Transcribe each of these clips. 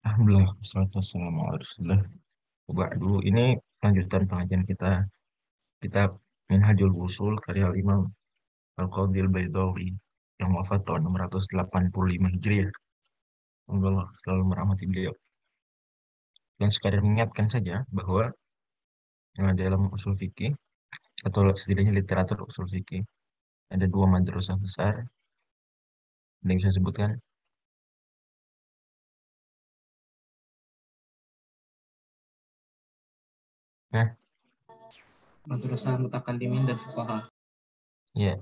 Alhamdulillah, wassalatu wassalamu ala Rasulillah. Dulu ini lanjutan pengajian kita kitab Minhajul Wusul karya Imam Al-Qadhil Baidawi yang wafat tahun 685 Hijriah. Allah selalu merahmati beliau. Dan sekadar mengingatkan saja bahwa dalam usul fikih atau setidaknya literatur usul fikih ada dua madrasah besar. Ada yang bisa sebutkan? Nah, Madrasah mutakallimin dan fuqaha. ya.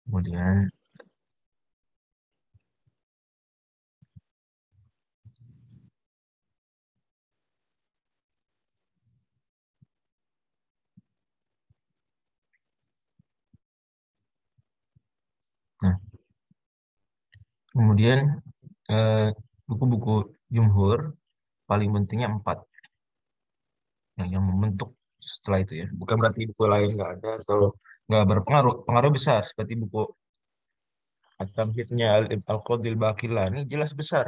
Kemudian nah, kemudian eh, buku-buku jumhur paling pentingnya 4 yang membentuk setelah itu ya. Bukan berarti buku lain nggak ada atau nggak berpengaruh. Pengaruh besar seperti buku At-Tamhidnya Al-Qadhil Baqilani jelas besar.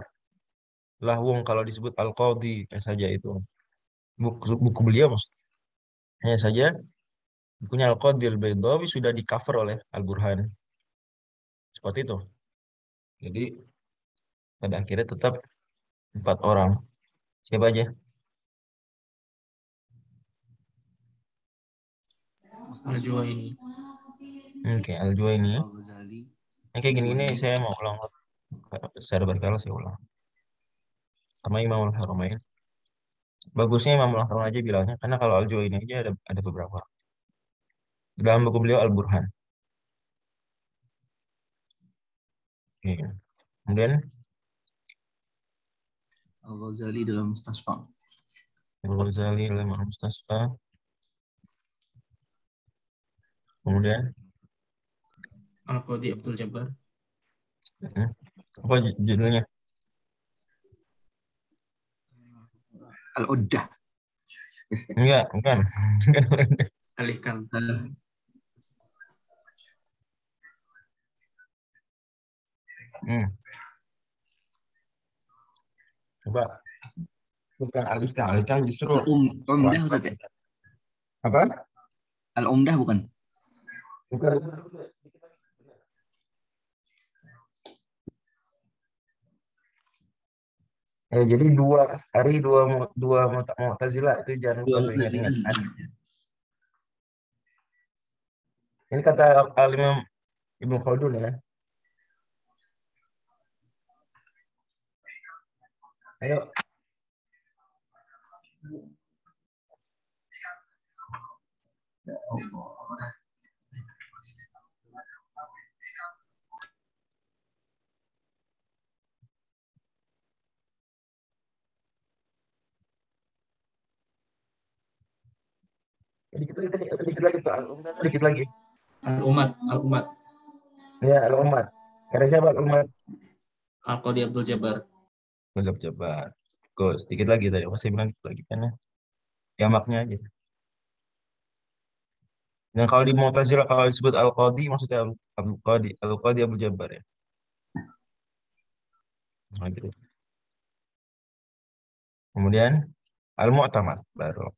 Lah wong kalau disebut Al-Qadhi saja itu buku beliau hanya saja bukunya Al-Qadhil Baidawi sudah di cover oleh Al-Burhan. Seperti itu. Jadi pada akhirnya tetap 4 orang. Siapa aja? Al-Juwaini. Oke, Al-Juwaini. Al-Ghazali. Yang kayak gini saya mau ulang secara berkala saya ulang. Sama Imam Al-Haramain. Bagusnya Imam Al-Haramain aja bilangnya karena kalau Al-Juwaini aja ada beberapa. Dalam buku beliau Al-Burhan. Oke. Kemudian Al-Ghazali dalam Mustasfa. Al-Ghazali dalam Al-Mustasfa. Kemudian Al-Qadhi Abdul Jabbar. apa judulnya? Al-Uddah. Enggak, bukan. Alihkan. Hmm. Coba bukan alihkan, alihkan justru Al-Umdah Ustaz ya? apa? Al-Umdah bukan? Bukan. Jadi dua hari dua Mu'tazilah itu jangan lupa tuh ingat-ingat. Ini kata Al-Imam Ibnu Khaldun ya. Ayo. Ya Allah. Dikit lagi Pak. Dikit lagi. Al-Umat. Ya, Al-Umat. Karena siapa Al-Umat? Al-Qadhi Abdul Jabbar. Gagap Jabar. Kok sedikit lagi tadi. Masih bilang dikit lagi kan ya. Ya maknya aja. Dan kalau di Mu'tazilah kalau disebut Al-Qadhi maksudnya Al-Qadhi Abu Jabar ya. Nah, gitu. Kemudian Al-Mu'tamad baru.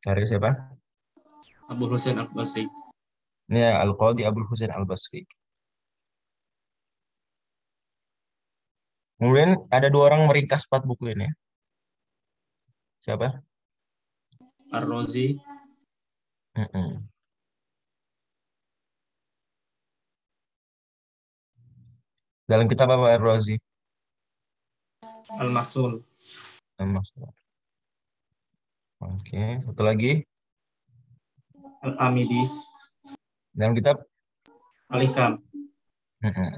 Karya siapa? Abu Husain Al-Basri. Ini ya, Al-Qadhi Abdul Husain Al-Basri. Kemudian ada 2 orang meringkas 4 buku ini. Siapa? Ar-Razi. Mm-mm. Dalam kitab apa Ar-Razi? Al-Mahsul. Oke, satu lagi. Al-Amidi. Dalam kitab Al-Hikam. Mm-mm.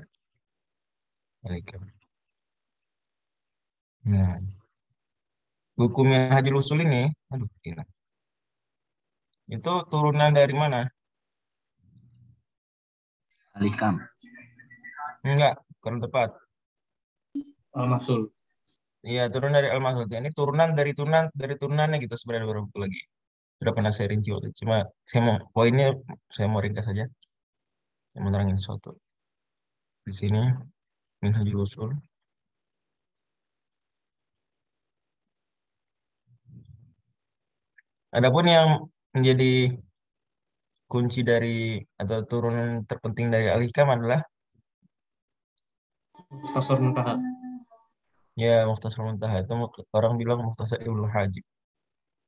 Baik. Nah, buku Minhajul Usul ini, aduh, gila. Itu turunan dari mana? Al-Hikam. Enggak, kurang tepat. Al-Mahsul. ya turun dari Al-Mas'ud. Ini turunan dari turunannya gitu sebenarnya beberapa buku lagi. Sudah pernah saya rinci waktu itu. Cuma saya mau poinnya saya mau ringkas saja. Saya mau terangin sesuatu. Di sini Minhajul Usul. Adapun yang menjadi kunci dari atau turunan terpenting dari Al-Hikam adalah Mukhtasar Muntaha. ya Mukhtasar Muntaha. Itu orang bilang Mukhtasar Ibnu Hajib.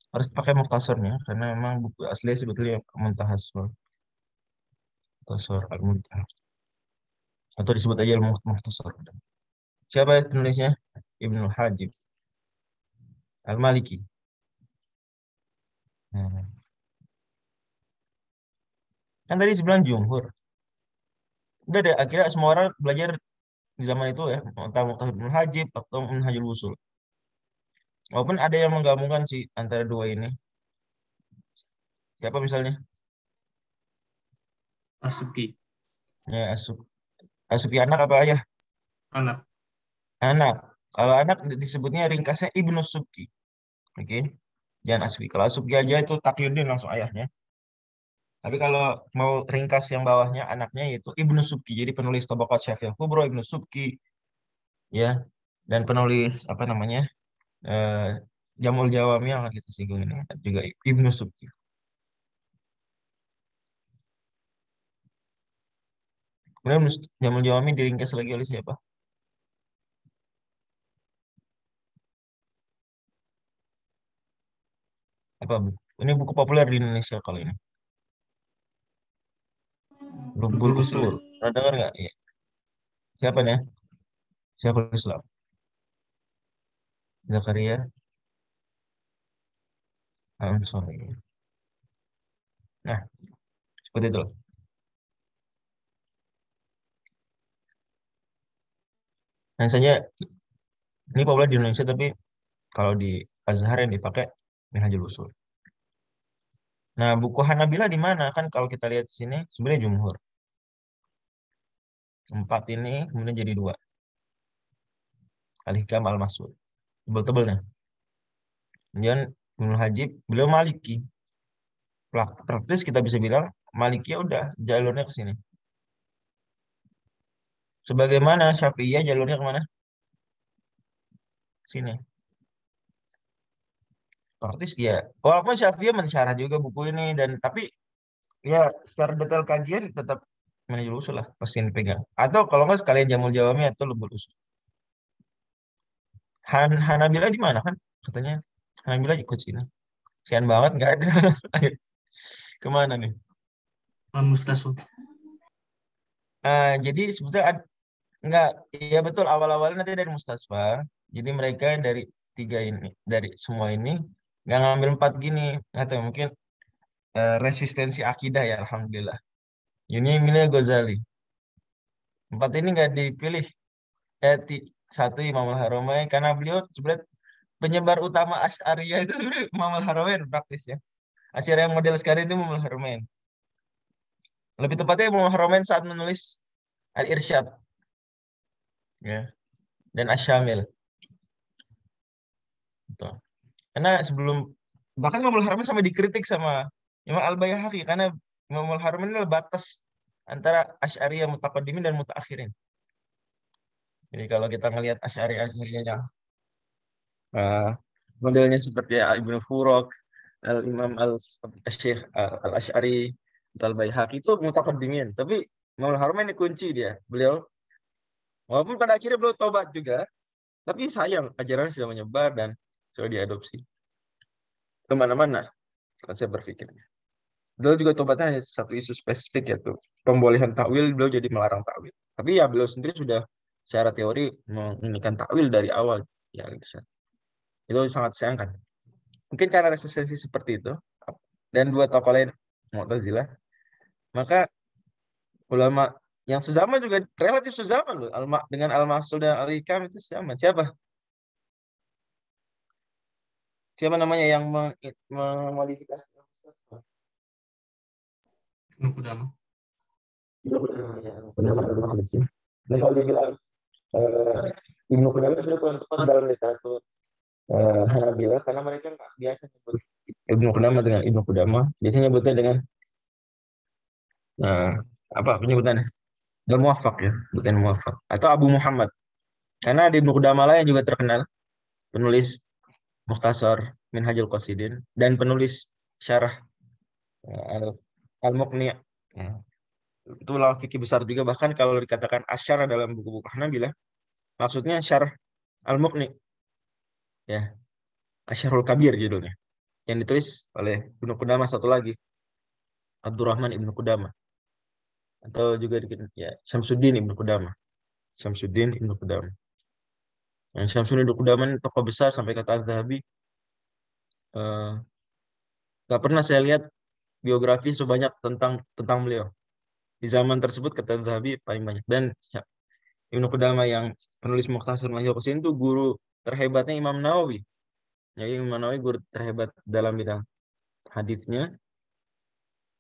Harus pakai Mukhtasarnya karena memang buku asli sebetulnya Muntaha Mukhtasar Al-Muntaha. Atau disebut aja Mukhtasar. Siapa penulisnya? Ibnu Hajib Al-Maliki. Nah, kan tadi sebelah jumhur. Udah deh, akhirnya semua orang belajar di zaman itu ya, entah Mukhtasar Ibnu Hajib atau Minhajul Usul. Walaupun ada yang menggabungkan sih antara dua ini. Siapa misalnya? Asuki. Ya, Asuki anak apa ayah? Anak. Anak. Kalau anak disebutnya ringkasnya Ibnu Subki. Oke. Jangan Asuki. Kalau Asuki aja itu Taqiyuddin langsung ayahnya. Tapi kalau mau ringkas yang bawahnya anaknya yaitu Ibnu Subki. Jadi penulis Tabaqat Syafi'iyah Kubro Ibnu Subki ya dan penulis apa namanya? eh, Jamul Jawami yang akan kita singgung ini juga Ibnu Subki. Kemudian Jamul Jawami diringkas lagi oleh siapa? Apa bu? Ini buku populer di Indonesia kalau ini. Rubul Rukun Usul. Usul. Pernah dengar nggak? Iya. Siapa nih? Siapa Islam? Zakaria Ansori. Nah, seperti itu. Nah, saja ini populer di Indonesia tapi kalau di Azhar yang dipakai Minhajul Usul. Nah, buku Hanabilah di mana? Kan kalau kita lihat di sini sebenarnya jumhur. Empat ini kemudian jadi dua. Al-Hikam Al-Masud. Tebel-tebel nih. Kemudian Ibnu Hajib, beliau Maliki. Praktis kita bisa bilang Maliki ya udah jalurnya ke sini. Sebagaimana Syafi'iyah jalurnya kemana? Sini. Praktis dia. Walaupun Syafi'iyah mensyarah juga buku ini dan tapi ya secara detail kajian tetap Minhajul Usul lah pasti yang dipegang. Atau kalau nggak sekalian Jamul Jawami atau Lubul Usul. Hanabila di mana kan? Katanya Hanabila ikut sini. Sian banget nggak ada. Ayo, kemana nih? Al-Mustasfa. Jadi sebetulnya nggak, ya betul awal-awalnya nanti dari Mustasfa. Jadi mereka dari tiga ini, dari semua ini nggak ngambil empat gini. Nggak tahu mungkin resistensi akidah ya Alhamdulillah. Ini milih Ghazali. Empat ini nggak dipilih. Satu Imam Al-Haramain karena beliau sebenarnya penyebar utama Asy'ariyah itu sebenarnya Imam Al-Haramain praktisnya. Asy'ariyah yang model sekarang itu Imam Al-Haramain. Lebih tepatnya Imam Al-Haramain saat menulis Al-Irsyad ya dan Asy-Syamil. Gitu. Karena sebelum bahkan Imam Al-Haramain sampai dikritik sama Imam Al-Baihaqi karena Imam Al-Haramain adalah batas antara Asy'ariyah mutaqaddimin dan mutaakhirin. Jadi kalau kita ngelihat Asy'ariyah yang uh, modelnya seperti Ibnu Furok, Al-Imam Al-Syekh Al-Asy'ari, Al-Baihaqi itu mutaqaddimin. Tapi Imam Al-Haramain ini kunci dia. Beliau, walaupun pada akhirnya beliau tobat juga, tapi sayang ajaran sudah menyebar dan sudah diadopsi kemana-mana. Kalau saya berpikirnya. Beliau juga tobatnya hanya satu isu spesifik yaitu pembolehan takwil, beliau jadi melarang takwil. Tapi ya beliau sendiri sudah secara teori menginginkan takwil dari awal. Ya, itu sangat sayangkan. Mungkin karena resistensi seperti itu dan dua tokoh lain Mu'tazilah, maka ulama yang sezaman juga relatif sezaman loh. Dengan Al-Mahsud dan Al-Hikam itu sezaman. Siapa? Siapa namanya yang memodifikasi? Ibnu Qudamah. Ya, benar. Dan kalau dibilang Ibnu Qudamah sudah kurang tepat dalam literatur Hanabilah karena mereka nggak biasa nyebut Ibnu Qudamah dengan Ibnu Qudamah, biasanya nyebutnya dengan eh, apa penyebutannya? Al-Muwaffaq ya, bukan Muwaffaq atau Abu Muhammad. Karena di Ibnu Qudamah lah yang juga terkenal penulis Mukhtasar Minhajul Qasidin dan penulis syarah Al- Al-Muqni'. Ya, itu ulama fikih besar juga, bahkan kalau dikatakan asyara dalam buku-buku Hanabilah maksudnya syarah Al-Muqni', ya, Asyarul Kabir judulnya, yang ditulis oleh Ibnu Qudamah satu lagi, Abdurrahman Ibnu Qudamah, atau juga ya Syamsuddin Ibnu Qudamah. Syamsuddin Ibnu Qudamah. Yang Syamsuddin Ibnu Qudamah ini tokoh besar sampai kata Az-Zahabi, eh, gak pernah saya lihat biografi sebanyak tentang tentang beliau. Di zaman tersebut kata Az-Zahabi paling banyak. Dan Ibnu Qudamah yang penulis Mukhtasar Minhajul Qasidin itu guru terhebatnya Imam Nawawi. Jadi Imam Nawawi guru terhebat dalam bidang hadisnya,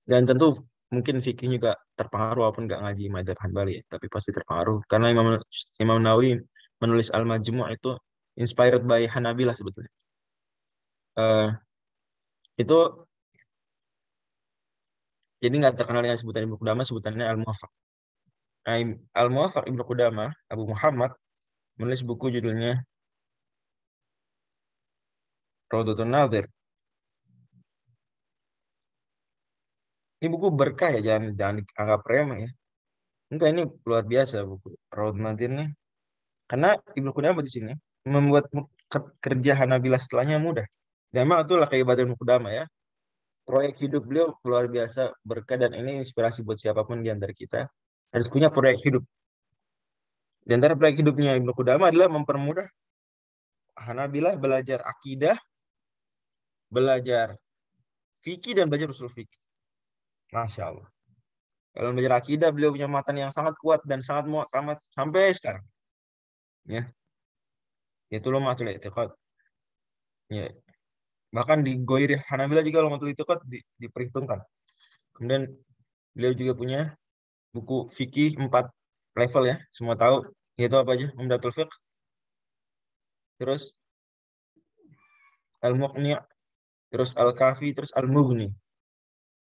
dan tentu mungkin fikih juga terpengaruh walaupun nggak ngaji madzhab Hambali ya, tapi pasti terpengaruh karena Imam Nawawi menulis Al-Majmu' itu inspired by Hanabilah sebetulnya. Eh, itu jadi nggak terkenal dengan sebutan Ibnu Qudamah, sebutannya Al-Muwaffaq. Nah, Al-Muwaffaq Ibnu Qudamah Abu Muhammad menulis buku judulnya Rawdatun Nadhir. Ini buku berkah ya, jangan jangan dianggap remeh ya. Enggak, ini luar biasa buku Rawdatun Nadhir nih. Karena Ibnu Qudamah di sini membuat kerja Hanabilah setelahnya mudah. Dan memang itulah kehebatan Ibnu Qudamah ya. Proyek hidup beliau luar biasa berkah, dan ini inspirasi buat siapapun di antara kita. Harus punya proyek hidup. Di antara proyek hidupnya Ibnu Qudamah adalah mempermudah Hanabilah belajar akidah, belajar fikih, dan belajar usul fikih. Masya Allah. Kalau belajar akidah, beliau punya matan yang sangat kuat dan sangat sangat sampai sekarang. Ya, itu loh matul i'tiqad. Ya, bahkan di Goiri Hanabila juga loh matul i'tiqad diperhitungkan. Kemudian beliau juga punya buku fikih 4 level ya, semua tahu. Yaitu apa aja? Umdatul Fiqh, terus Al-Muqni', terus Al-Kafi, terus Al-Mughni.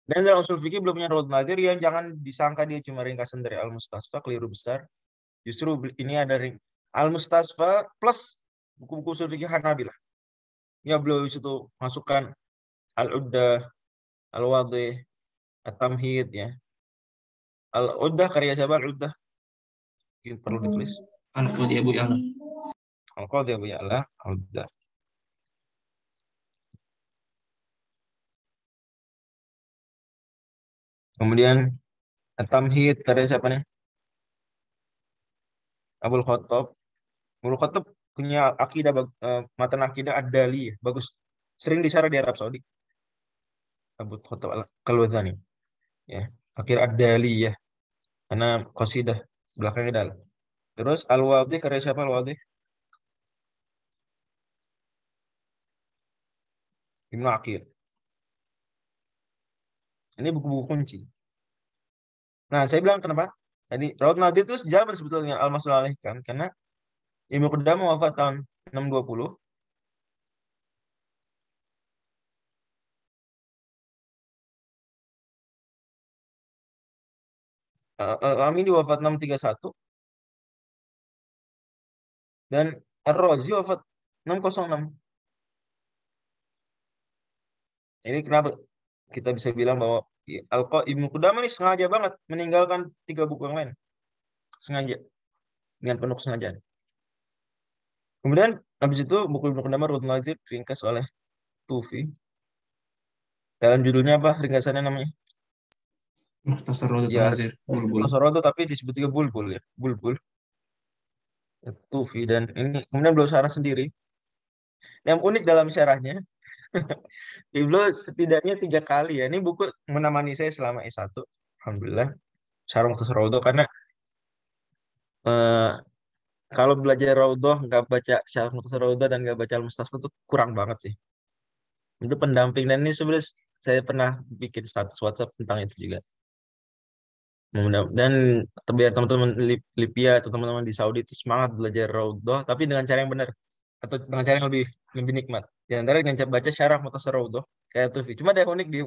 Dan dalam usul fikih belum punya Rawd Nadir yang jangan disangka dia cuma ringkasan dari Al-Mustasfa, keliru besar. Justru ini ada Al-Mustasfa plus buku-buku usul fikih Hanabilah. Ya beliau itu masukkan Al-Uddah, Al-Wadih, At-Tamhid ya. Al-Uddah karya siapa? Al-Uddah perlu ditulis. Anak dia Bu Yala. Al-Qadhi Abu Ya'la, Al-Uddah. Kemudian At-Tamhid karya siapa nih? Abul Khattab. Abul Khattab punya akidah matan akidah Ad-Dali ya, bagus. Sering disyarah di Arab Saudi. Abul Khattab Al-Kalwazani ya. Akhir Ad-Dali ya. Karena qasidah belakangnya dal. Terus Al-Wadih karya siapa Al-Wadih? Ibnu Aqil. Ini buku-buku kunci. Nah, saya bilang kenapa? Jadi Raud Nadir itu sejalan sebetulnya Al-Masul Alaih kan, karena Ibnu Qudamah wafat tahun 620. Al-Amidi wafat 631 dan Ar-Razi wafat 606. Ini kenapa kita bisa bilang bahwa Ibnu Qudamah ini sengaja banget meninggalkan 3 buku yang lain. Sengaja, dengan penuh kesengajaan. Kemudian habis itu buku Ibnu Qudamah Raud Nadir diringkas oleh Tufi. Dalam judulnya apa? Ringkasannya namanya? Mukhtasar Rawdatun Ya, Nazir. Bulbul. Al tapi disebut juga Bulbul ya. Bulbul. Tufi, dan ini kemudian beliau syarah sendiri. Yang unik dalam syarahnya, beliau setidaknya 3 kali ya. Ini buku menemani saya selama S1. Alhamdulillah. Syarah Mukhtasar Raudhah, karena eh, kalau belajar Raudhah nggak baca Syarah Mukhtasar Raudhah dan nggak baca Al-Mustasfa itu kurang banget sih. Itu pendamping, dan ini sebenarnya saya pernah bikin status WhatsApp tentang itu juga. Dan biar teman-teman Lipia atau teman-teman di Saudi itu semangat belajar Raudhah, tapi dengan cara yang benar atau dengan cara yang lebih nikmat. Di antara dengan baca syarah Mukhtasar Raudhah kayak Tufi. Cuma ada yang unik di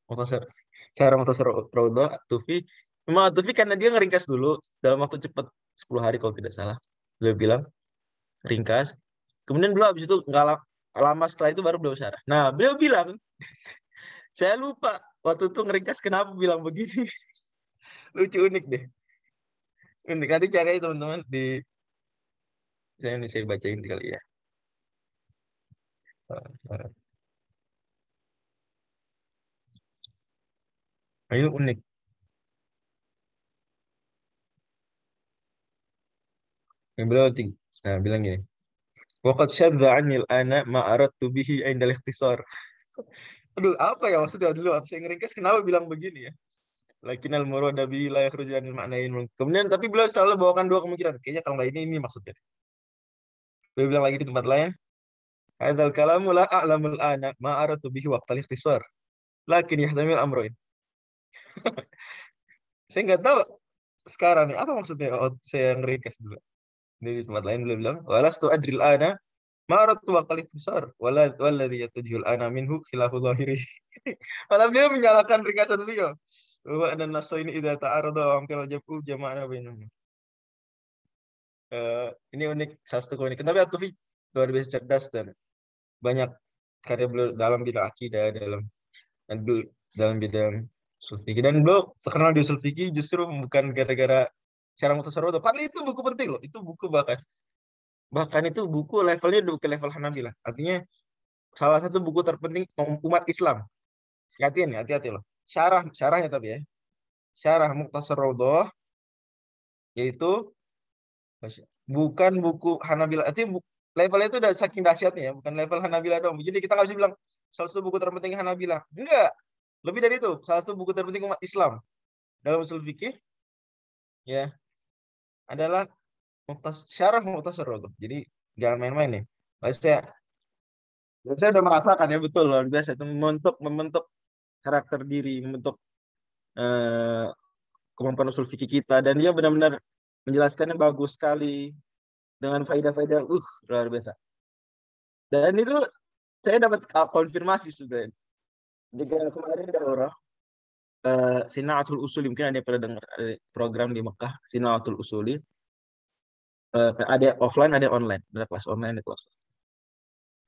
Mukhtasar syarah Mukhtasar Raudhah Tufi. Memang Tufi karena dia ngeringkas dulu dalam waktu cepat 10 hari kalau tidak salah. Beliau bilang ringkas. Kemudian beliau habis itu nggak lama setelah itu baru beliau syarah. Nah, beliau bilang, saya lupa waktu itu ngeringkas kenapa bilang begini. Lucu unik deh. Unik nanti cari teman-teman di saya bacain kali ya. Nah, ini unik. Yang beliau tinggi. Nah, bilang gini. Waqad syadza 'anil ana ma aradtu bihi 'inda al-ikhtisar. Aduh, apa ya maksudnya dulu waktu saya ngeringkas kenapa bilang begini ya? Lakinnal murada bihi la yakhruju 'anil ma'nain. Kemudian tapi beliau selalu bawakan dua kemungkinan. Kayaknya kalau nggak ini maksudnya. Beliau bilang lagi di tempat lain, hadzal kalamu la a'lamul ana ma aradtu bihi waqt al-ikhtisar. Lakin yahtamil amrayn. Saya nggak tahu sekarang nih apa maksudnya saya ngeringkas dulu. Di tempat lain beliau bilang, walastu adril ana ma aradtu waqt al-ikhtisar walladhi yatajul ana minhu khilafu zahiri. Malah beliau menyalahkan ringkasan beliau. Bahwa ada naso ini idza ta'arada wa amkana jam'u jama'na bainahuma. Ini unik, salah satu unik. Tapi Atufi luar biasa cerdas dan banyak karya beliau dalam bidang akidah, dalam bidang usul fikih. Dan beliau terkenal di usul fikih justru bukan gara-gara Syarah Mukhtasar Raudhah. Padahal itu buku penting loh. Itu buku bahkan itu buku levelnya udah ke level Hanabilah. Artinya salah satu buku terpenting umat Islam. Hati-hati loh. Syarahnya tapi ya. Syarah Mukhtasar Raudhah yaitu bukan buku Hanabilah. Artinya levelnya itu udah saking dahsyatnya ya, bukan level Hanabilah dong. Jadi kita nggak bisa bilang salah satu buku terpenting Hanabilah. Enggak. Lebih dari itu, salah satu buku terpenting umat Islam dalam usul fikih ya adalah Syarah Mukhtasar Raudhah. Jadi jangan main-main nih. Saya udah merasakan ya betul luar biasa itu membentuk karakter diri, membentuk eh, kemampuan usul fikih kita dan dia benar-benar menjelaskannya bagus sekali dengan faedah-faedah luar biasa. Dan itu saya dapat konfirmasi sudah. Jika kemarin ada orang Sinaatul Usuli mungkin ada yang pernah dengar ada program di Mekah Sinaatul Usuli ada offline ada online ada kelas online ada kelas.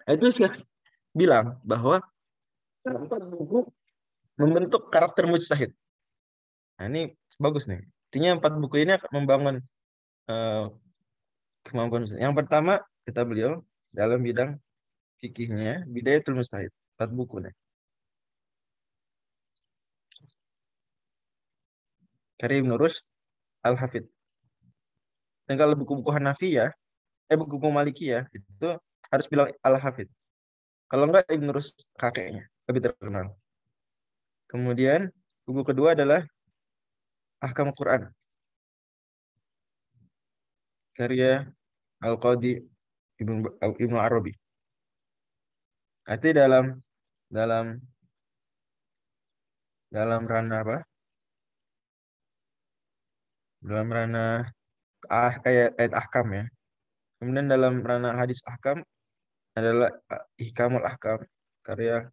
Nah, itu saya bilang bahwa buku membentuk karakter mujtahid. Nah, ini bagus nih. Artinya 4 buku ini akan membangun kemampuan mujtahid. Yang pertama kata beliau dalam bidang fikihnya Bidayatul Mujtahid 4 buku nih. Karya Ibnu Rushd Al-Hafidh. Dan kalau buku-buku Hanafi ya, buku-buku Maliki ya, itu harus bilang Al-Hafidh. Kalau enggak Ibnu Rushd kakeknya, lebih terkenal. Kemudian buku kedua adalah Ahkam Quran. Karya Al-Qadi Ibnu Arabi. Itu dalam ranah apa? Dalam ranah kayak ahkam ya. Kemudian dalam ranah hadis ahkam adalah Ihkamul Ahkam karya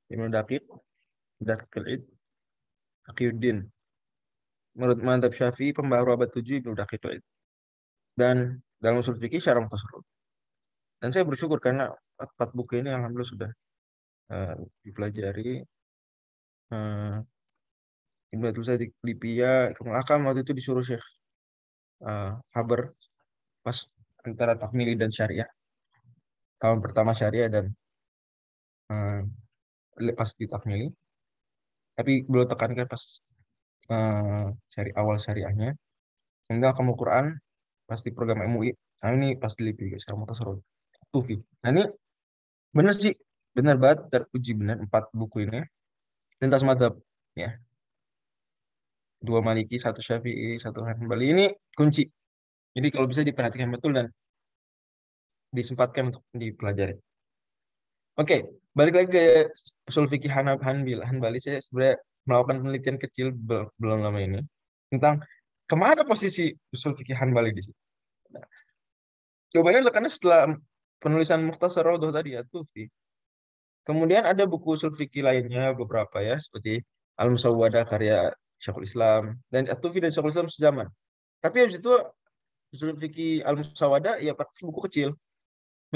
Ibnu Daqiqil Id Taqiyuddin. Menurut mazhab Syafi'i pembaharu abad 7 Ibnu Daqiqil Id. Dan dalam usul fikih Syarah Mukhtasar. Dan saya bersyukur karena 4 buku ini alhamdulillah sudah dipelajari. Ibnu Athaillah Lipia Akam waktu itu disuruh Syekh Haber pas antara takmili dan syariah. Tahun pertama syariah dan pas di takmili. Tapi belum tekankan pas awal syariahnya. Enggak kamu Quran pas di program MUI. Nah ini pas di LIPI guys, kamu tasarruf. Tufi. Nah ini benar sih, benar banget teruji benar 4 buku ini. Lintas mazhab ya. 2 Maliki, 1 Syafi'i, 1 Hanbali. Ini kunci. Jadi kalau bisa diperhatikan betul dan disempatkan untuk dipelajari. Oke, balik lagi ke usul fikih Hanbali. Saya sebenarnya melakukan penelitian kecil belum lama ini tentang kemana posisi usul fikih Hanbali di situ. Nah, jawabannya adalah karena setelah penulisan Mukhtasar Raudhah tadi ya Tufi, kemudian ada buku usul fikih lainnya beberapa ya seperti Al-Musawwadah karya Syekhul Islam dan At-Tufi dan Syekhul Islam sezaman. Tapi habis itu usul fikih Al-Musawwadah ya praktis buku kecil,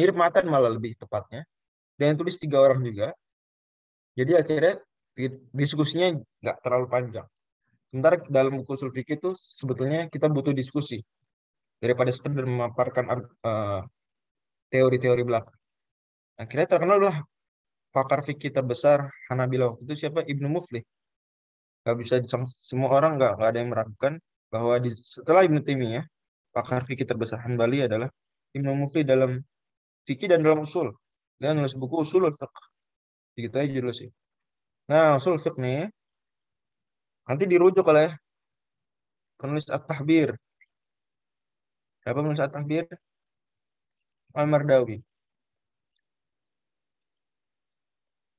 mirip matan malah lebih tepatnya. Dan yang tulis 3 orang juga. Jadi akhirnya diskusinya nggak terlalu panjang. Sementara dalam buku usul fikih itu sebetulnya kita butuh diskusi daripada sekedar memaparkan teori-teori belakang. Akhirnya terkenallah pakar fikih terbesar Hanabilah waktu itu siapa? Ibnu Muflih. Gak bisa semua orang nggak ada yang meragukan bahwa setelah Ibnu Taimiyah pakar fikih terbesar Hanbali adalah Ibnu Muflih dalam fikih dan dalam usul. Dia nulis buku Usulul Fiqh. Gitu aja dulu sih. Nah, usul fiqh nih nanti dirujuk oleh penulis At-Tahbir. Siapa penulis At-Tahbir? Al-Mardawi.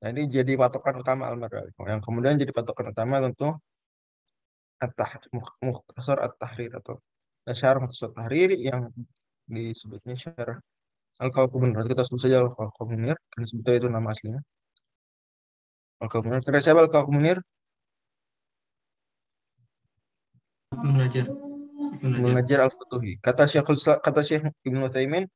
Jadi jadi patokan utama Al-Mardawi. Yang kemudian jadi patokan utama tentu Mukhtasar At-Tahrir atau Syarah Mukhtasar At-Tahrir yang disebutnya Syarah Al-Kaukabi. Kita sebut saja Al-Kaukabi karena sebetulnya itu nama aslinya. Al-Kaukabi. Kira siapa Al-Kaukabi? Belajar. Ibnu Najjar Al-Futuhi. Kata Syekh Ibnu Utsaimin,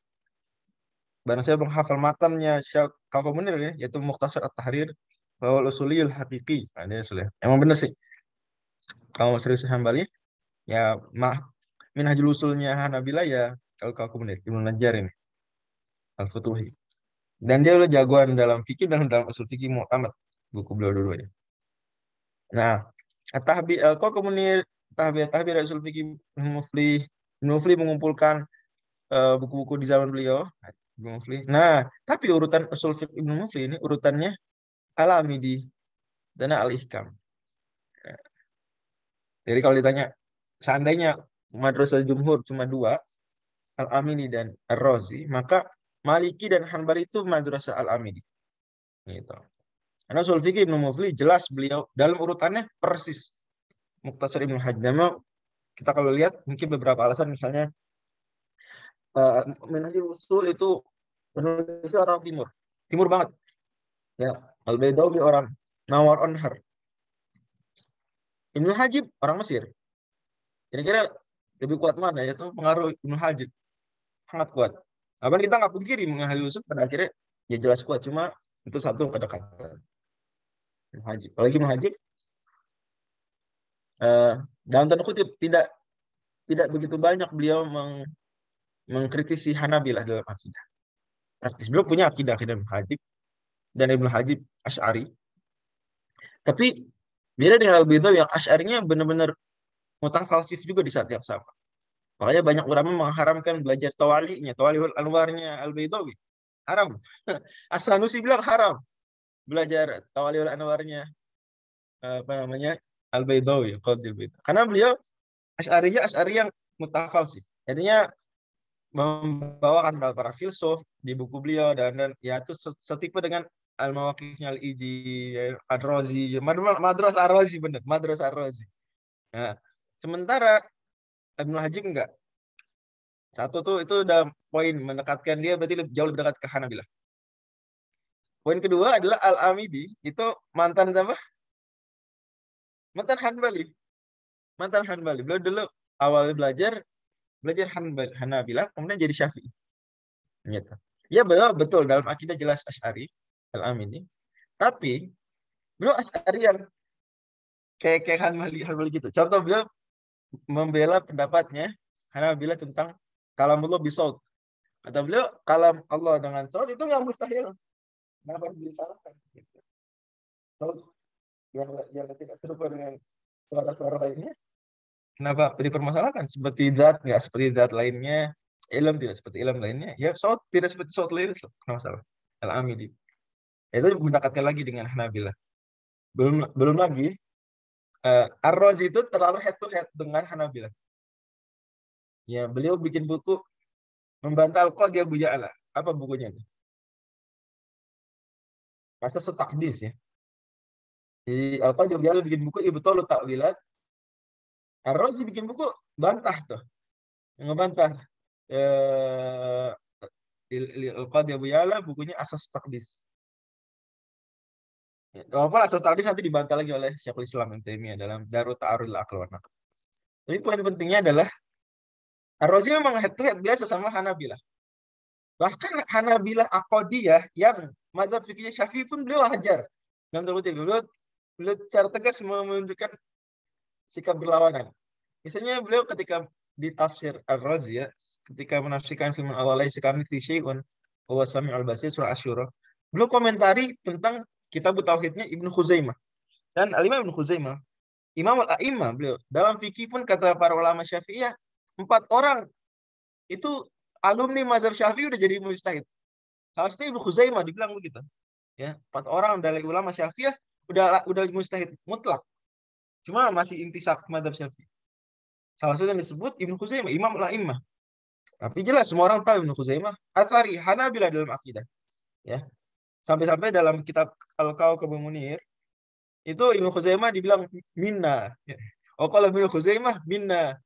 barang saya menghafal matannya Syekh Kaukabi ya, yaitu Mukhtasar At-Tahrir bahwa usuliyul haqiqi. Nah, ini sudah. Emang benar sih. Kalau serius Hambali ya minhajul usulnya Hanabila ya kalau aku benar Ibnu Najjar ini Al-Futuhi. Dan dia udah jagoan dalam fikih dan dalam usul fikih mu'tamad buku beliau dulu ya. Nah, kok kemudian tahbi usul fikih Ibnu Muflih. Ibnu Muflih mengumpulkan buku-buku di zaman beliau. Ibnu Muflih. Nah, tapi urutan usul fikih Ibnu Muflih ini urutannya Al-Amidi dan Al-Ihkam. Jadi kalau ditanya seandainya madrasah jumhur cuma 2, Al-Amini dan Ar-Razi, maka Maliki dan Hanbali itu madrasah Al-Amini. Gitu. Karena usul fikih Ibnu Mufli jelas beliau dalam urutannya persis Mukhtasar Ibnu Hajjam. Memang kita kalau lihat mungkin beberapa alasan misalnya Minhajul Usul itu penulisnya orang timur. Timur banget. Ya, Al-Baidawi orang Nawar Onhar. Ibnu Hajib orang Mesir. Kira-kira lebih kuat mana yaitu pengaruh Ibnu Hajib. Sangat kuat. Apa kita nggak pungkiri Minhajul Usul pada akhirnya ya jelas kuat cuma itu satu kedekatan. Haji. Apalagi Muhajir dalam tanda kutip tidak begitu banyak beliau mengkritisi Hanabilah dalam akidah. Praktis beliau punya akidah Muhajir dan Ibnu Hajib Asy'ari. Tapi beda dengan Al-Baidawi yang Asy'arinya benar-benar mutafalsif juga di saat yang sama. Makanya banyak ulama mengharamkan belajar Tawaliul Anwarnya Al-Baidawi. Haram. As-Sanusi bilang haram belajar Tawaliul Anwarnya apa namanya Al-Baidawi, Qadil Baidawi. Karena beliau Asy'ari yang mutafalsif. Jadinya membawakan para filsuf di buku beliau dan ya itu setipe dengan Al-Mawaqifnya Al-Iji, Ar-Razi, Madras Ar-Razi benar, Madras Ar-Razi. Nah, sementara Ibnu Hajib enggak. Satu tuh itu udah poin mendekatkan dia berarti jauh lebih dekat ke Hanabilah. Poin kedua adalah Al-Amidi itu mantan siapa? Mantan Hanbali. Mantan Hanbali. Beliau dulu awal belajar Hanabilah, kemudian jadi Syafi'i. Gitu. Ya betul dalam akidah jelas Asy'ari Al-Amini. Tapi beliau Asy'ari yang kayak Hanbali gitu. Contoh beliau membela pendapatnya Hanabilah tentang kalamullah bisaut. Kata beliau kalam Allah dengan saut itu nggak mustahil. Kenapa disalahkan? Gitu. Saut yang tidak serupa dengan suara-suara lainnya. Kenapa dipermasalahkan? Seperti zat nggak seperti zat lainnya. Ilm tidak seperti ilm lainnya. Ya saut tidak seperti saut lainnya. Kenapa salah? Al-Amidi. Itu mendekatkan lagi dengan Hanabilah. Belum lagi Ar-Razi itu terlalu head to head dengan Hanabilah. Ya, beliau bikin buku membantah Al-Qadhi Abu Ja'la. Apa bukunya itu? Qasas Taqdis ya. Jadi Al-Qadhi Abu Ya'la bikin buku Ibtalu Ta'wilat. Ar-Razi bikin buku bantah tuh. Ngebantah eh Al-Qadhi Abu Ya'la bukunya Asas Taqdis. Walaupun Asas Taqdis nanti dibantah lagi oleh Syekhul Islam Ibnu Taimiyah dalam Darut Ta'arudul Aql wa Naql. Tapi poin pentingnya adalah Ar-Razi memang head to head biasa sama Hanabilah. Bahkan Hanabilah Aqadiyah yang mazhab fikih Syafi'i pun beliau hajar. Dan terbukti beliau secara tegas menunjukkan sikap berlawanan. Misalnya beliau ketika di tafsir Ar-Razi ya, ketika menafsirkan firman Allah laisa kamitslihi syai'un wa huwas samiul basir surah Asy-Syura, beliau komentari tentang kitab tauhidnya Ibnu Khuzaimah. Dan Al-Imam Ibnu Khuzaimah, Imam Al-A'immah beliau, dalam fikih pun kata para ulama Syafi'iyah, 4 orang itu alumni mazhab Syafi'i udah jadi mujtahid. Salah satunya Ibnu Khuzaimah dibilang begitu. Ya, 4 orang dari ulama Syafi'iyah udah mujtahid mutlak. Cuma masih intisab mazhab Syafi'i. Salah satu yang disebut Ibnu Khuzaimah, Imam Al-A'immah. Tapi jelas semua orang tahu Ibnu Khuzaimah Atsari, Hanabilah dalam akidah. Ya. Sampai-sampai dalam kitab Al-Kawkabul Munir itu Ibnu Khuzaimah dibilang minna. Ya. Oh, kalau Ibnu Khuzaimah minna.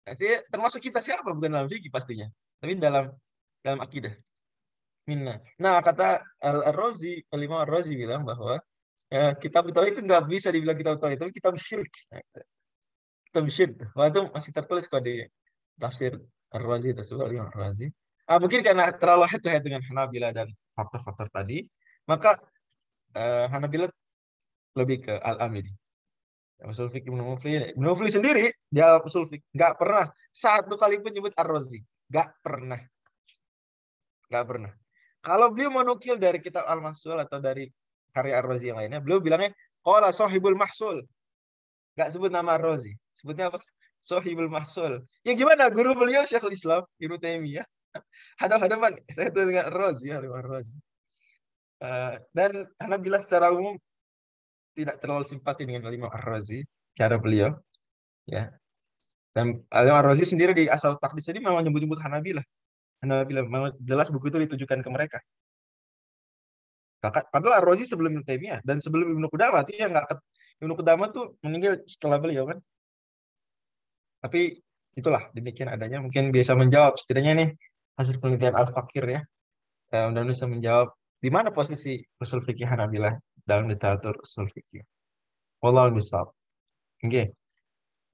Nah, termasuk kita siapa bukan dalam fikih pastinya, tapi dalam akidah. Minna. Nah, kata Al-Razi, Imam Ar-Razi bilang bahwa kitab tauhid itu nggak bisa dibilang kitab tauhid, tapi kitab syirik. Nah, kitab syirik. Wah, itu masih tertulis kok di tafsir Ar-Razi tersebut, Imam Ar-Razi. Mungkin karena terlalu head to head dengan Hanabilah dan faktor-faktor tadi, maka Hanabilah lebih ke Al-Amidi. Usul Fiqh Ibnu Mufli sendiri dia usul Fiqh nggak pernah satu kali pun nyebut Ar-Razi, nggak pernah. Kalau beliau menukil dari kitab Al-Mahsul atau dari karya Ar-Razi yang lainnya, beliau bilangnya qala sahibul mahsul. Nggak sebut nama Ar-Razi. Sebutnya apa? Sahibul mahsul. Ya gimana guru beliau Syekhul Islam Ibnu Taimiyah hadap-hadapan saya itu dengan Ar-Razi, Ar-Razi. Dan Hanabilah secara umum tidak terlalu simpati dengan Imam Ar-Razi cara beliau, ya. Dan Imam Ar-Razi sendiri di Asal Taqdis ini memang nyebut-nyebut Hanabilah memang jelas buku itu ditujukan ke mereka. Padahal Ar-Razi sebelum Ibnu Taimiyah dan sebelum Ibnu Qudamah, artinya Ibnu Qudamah tuh meninggal setelah beliau kan. Tapi itulah demikian adanya, mungkin bisa menjawab setidaknya nih hasil penelitian Al-Fakir ya. Dan bisa menjawab di mana posisi usul fikih Hanabilah dalam literatur usul fikih. Wallahu a'lam. Oke.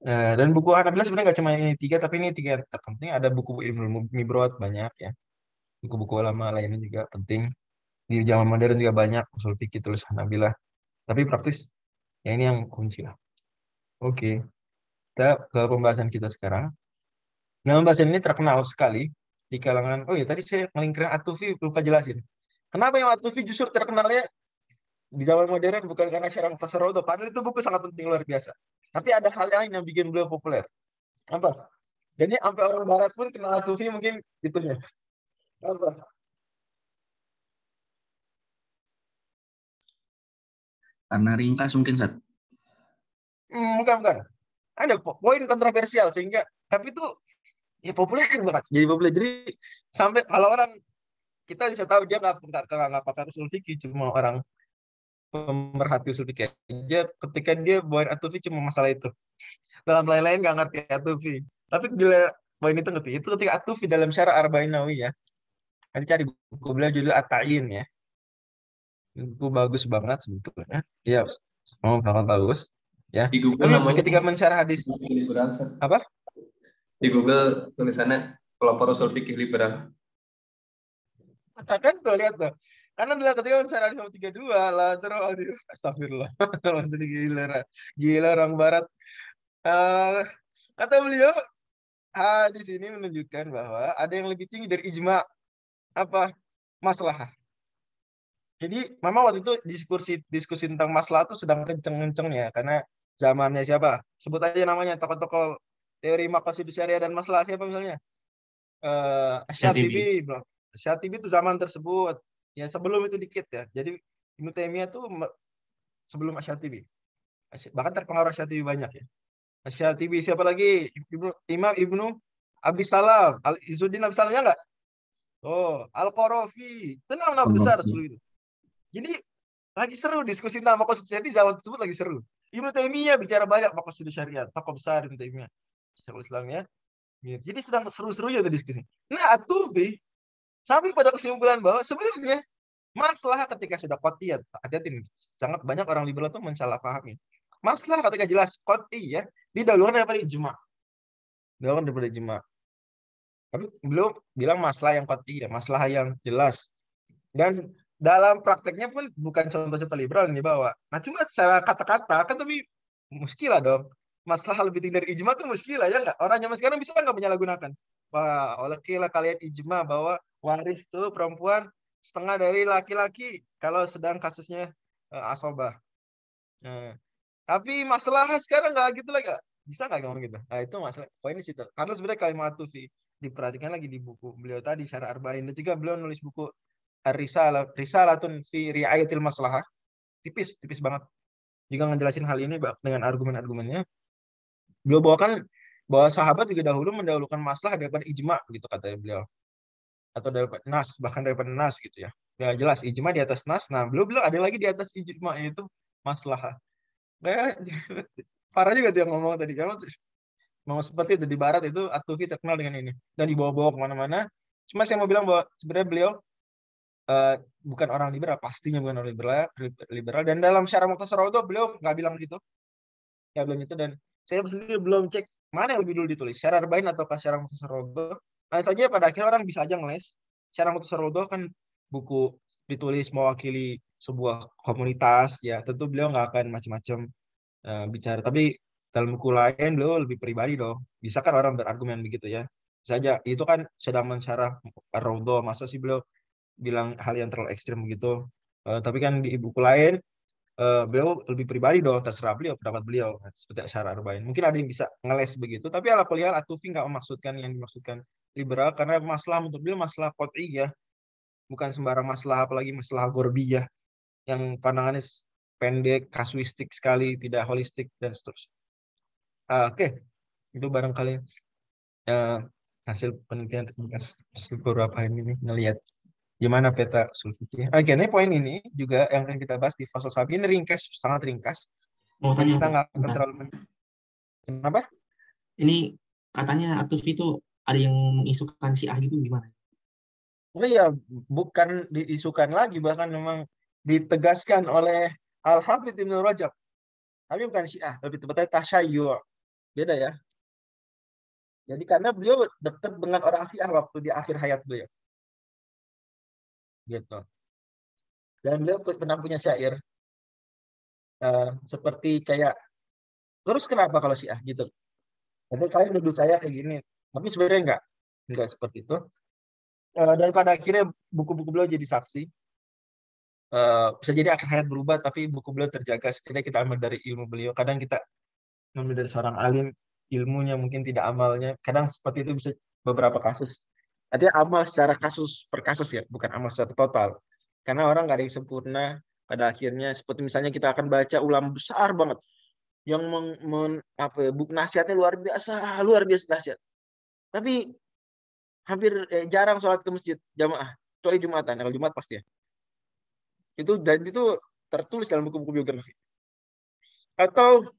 Dan buku Hanabilah sebenarnya nggak cuma ini 3, tapi ini 3 yang terpenting. Ada buku Ilmu Mibrot banyak ya. Buku-buku ulama lainnya juga penting. Di zaman modern juga banyak usul fikih tulis Hanabilah. Tapi praktis, ya ini yang kunci lah. Oke. Kita ke pembahasan kita sekarang. Nah, pembahasan ini terkenal sekali di kalangan, oh ya tadi saya ngelingkirin At-Tufi lupa jelasin. Kenapa yang At-Tufi justru terkenalnya di zaman modern bukan karena Syarah Mukhtasar Raudhah, padahal itu buku sangat penting luar biasa. Tapi ada hal lain yang bikin beliau populer. Apa? Jadi sampai orang barat pun kenal At-Tufi mungkin itunya. Apa? Karena ringkas mungkin, Sat. Bukan. Ada poin kontroversial sehingga tapi itu ya populer banget. Jadi populer. Jadi sampai kalau orang kita bisa tahu dia nggak pakar usul fikih, cuma orang pemerhati usul fikih aja ketika dia bawain At-Tufi cuma masalah itu. Dalam lain-lain nggak ngerti At-Tufi. Tapi bila poin itu ngerti. Itu ketika At-Tufi dalam Syarah Arba'in Nawawiyah. Nanti cari buku beliau judul At-Ta'yin ya. Buku bagus banget sebetulnya. Iya, sangat bagus. Ya. Di Google Tapi namanya ketika mensyarah hadis liberal, Sat. apa? Di Google tulisannya pelopor usul fikih liberal. Kan tuh lihat tuh. Karena dilihat ketika mensyarah hadis nomor 32 lah terus astagfirullah. Jadi gila orang barat. Kata beliau hadis ini menunjukkan bahwa ada yang lebih tinggi dari ijma. Apa? Maslahah. Jadi memang waktu itu diskusi tentang masalah itu sedang kenceng-kencengnya karena zamannya siapa? Sebut aja namanya tokoh-tokoh teori maqasidus syariah dan masalah siapa misalnya? Asy-Syatibi. Asy-Syatibi itu zaman tersebut. Ya sebelum itu dikit ya. Jadi Ibnu Taimiyah itu sebelum Asy-Syatibi. Bahkan terpengaruh Asy-Syatibi banyak ya. Asy-Syatibi siapa lagi? Imam Ibnu Abi Salam, Izzuddin Abi Salamnya enggak? Oh, Al-Qarafi. Itu nama besar sebelum itu. Jadi Lagi seru diskusi tentang makosid syariat di zaman tersebut, lagi seru. Ibnu Taimiyah bicara banyak makosid syariat, tokoh besar Ibnu Taimiyah, Syekhul Islam ya. Gitu. Jadi sedang seru-serunya tuh diskusi. Nah, At-Tufi sampai pada kesimpulan bahwa sebenarnya masalah ketika sudah qat'iyah, hati-hati, sangat banyak orang liberal itu mensalahpahami. Masalah ketika jelas qat'iyah didahulukan daripada ijma. Didahulukan daripada ijma. Tapi belum bilang masalah yang qat'iyah, masalah yang jelas. Dan dalam prakteknya pun bukan contoh-contoh liberal yang dibawa. Nah, cuma secara kata-kata kan tapi muskilah dong. Masalah lebih tinggi dari ijma itu muskilah ya nggak? Orang zaman sekarang bisa nggak menyalahgunakan? Wah, oleh kira kalian ijma bahwa waris tuh perempuan setengah dari laki-laki kalau sedang kasusnya asobah. Nah, tapi masalah sekarang nggak gitu lagi. Bisa nggak ngomong gitu? Nah, itu masalah. Poinnya situ. Karena sebenarnya kalimat itu diperhatikan lagi di buku beliau tadi, Syarah Arba'in. Dan juga beliau nulis buku Risalatun fi Riayatil Maslahah. Tipis, tipis banget. Juga ngejelasin hal ini dengan argumen-argumennya. Beliau bawakan bahwa sahabat juga dahulu mendahulukan masalah daripada ijma gitu katanya beliau. Atau daripada nas, bahkan daripada nas gitu ya. Ya jelas ijma di atas nas. Nah, beliau ada lagi di atas ijma, yaitu masalah. Kayak parah juga dia ngomong tadi. Kalau mau seperti itu di barat itu At-Tufi terkenal dengan ini dan dibawa-bawa kemana-mana. Cuma saya mau bilang bahwa sebenarnya beliau eh, bukan orang liberal, pastinya bukan orang liberal. Dan dalam Syarah Mukhtasar Raudhah beliau nggak bilang gitu, ya bilang itu. Dan saya sendiri belum cek mana yang lebih dulu ditulis, Syarah Arba'in atau Syarah Mukhtasar Raudhah. Nah, saja pada akhirnya orang bisa aja ngeles. Syarah Mukhtasar Raudhah kan buku ditulis mewakili sebuah komunitas, ya tentu beliau nggak akan macam-macam bicara. Tapi dalam buku lain beliau lebih pribadi dong. Bisa kan orang berargumen begitu ya. Saja itu kan sedang mensyarah Raudhah, masa sih beliau bilang hal yang terlalu ekstrim begitu. Tapi kan di buku lain beliau lebih pribadi dong, terserah beliau, pendapat beliau seperti Syarah Arba'in. Mungkin ada yang bisa ngeles begitu, tapi ala kuliah At-Tufi nggak memaksudkan yang dimaksudkan liberal karena masalah untuk beliau masalah qot'i ya, bukan sembarang masalah, apalagi masalah gorbiyah yang pandangannya pendek, kasuistik sekali, tidak holistik dan seterusnya. Oke, itu barangkali uh, hasil penelitian hasil beberapa ini ngelihat gimana peta usul fikih. Oke, ini poin ini juga yang akan kita bahas di fasal sabi. Ini ringkas, sangat ringkas. Mau Dan tanya kita Mas, nggak akan bentar. terlalu kenapa? Ini katanya Atuf itu ada yang mengisukan Syiah gitu gimana? Oh iya, bukan diisukan lagi, bahkan memang ditegaskan oleh Al-Hafidh Ibnu Rajab. Tapi bukan Syiah, lebih tepatnya tasyayyu'. Beda ya. Jadi karena beliau dekat dengan orang Syiah waktu di akhir hayat beliau. Gitu. Dan beliau pernah punya syair seperti kayak, terus kenapa kalau Syiah gitu? Nanti kalian nuduh saya kayak gini. Tapi sebenarnya enggak seperti itu. Dan pada akhirnya buku-buku beliau jadi saksi. Bisa jadi akhir hayat berubah, tapi buku beliau terjaga. Setidaknya kita ambil dari ilmu beliau. Kadang kita ambil dari seorang alim, ilmunya mungkin tidak amalnya. Kadang seperti itu bisa beberapa kasus. Artinya amal secara kasus per kasus ya, bukan amal secara total. Karena orang nggak ada yang sempurna. Pada akhirnya, seperti misalnya kita akan baca ulama besar banget yang buku nasihatnya luar biasa nasihat. Tapi hampir jarang sholat ke masjid jamaah, kecuali Jumatan. Kalau Jumat pasti ya. Dan itu tertulis dalam buku-buku biografi. Atau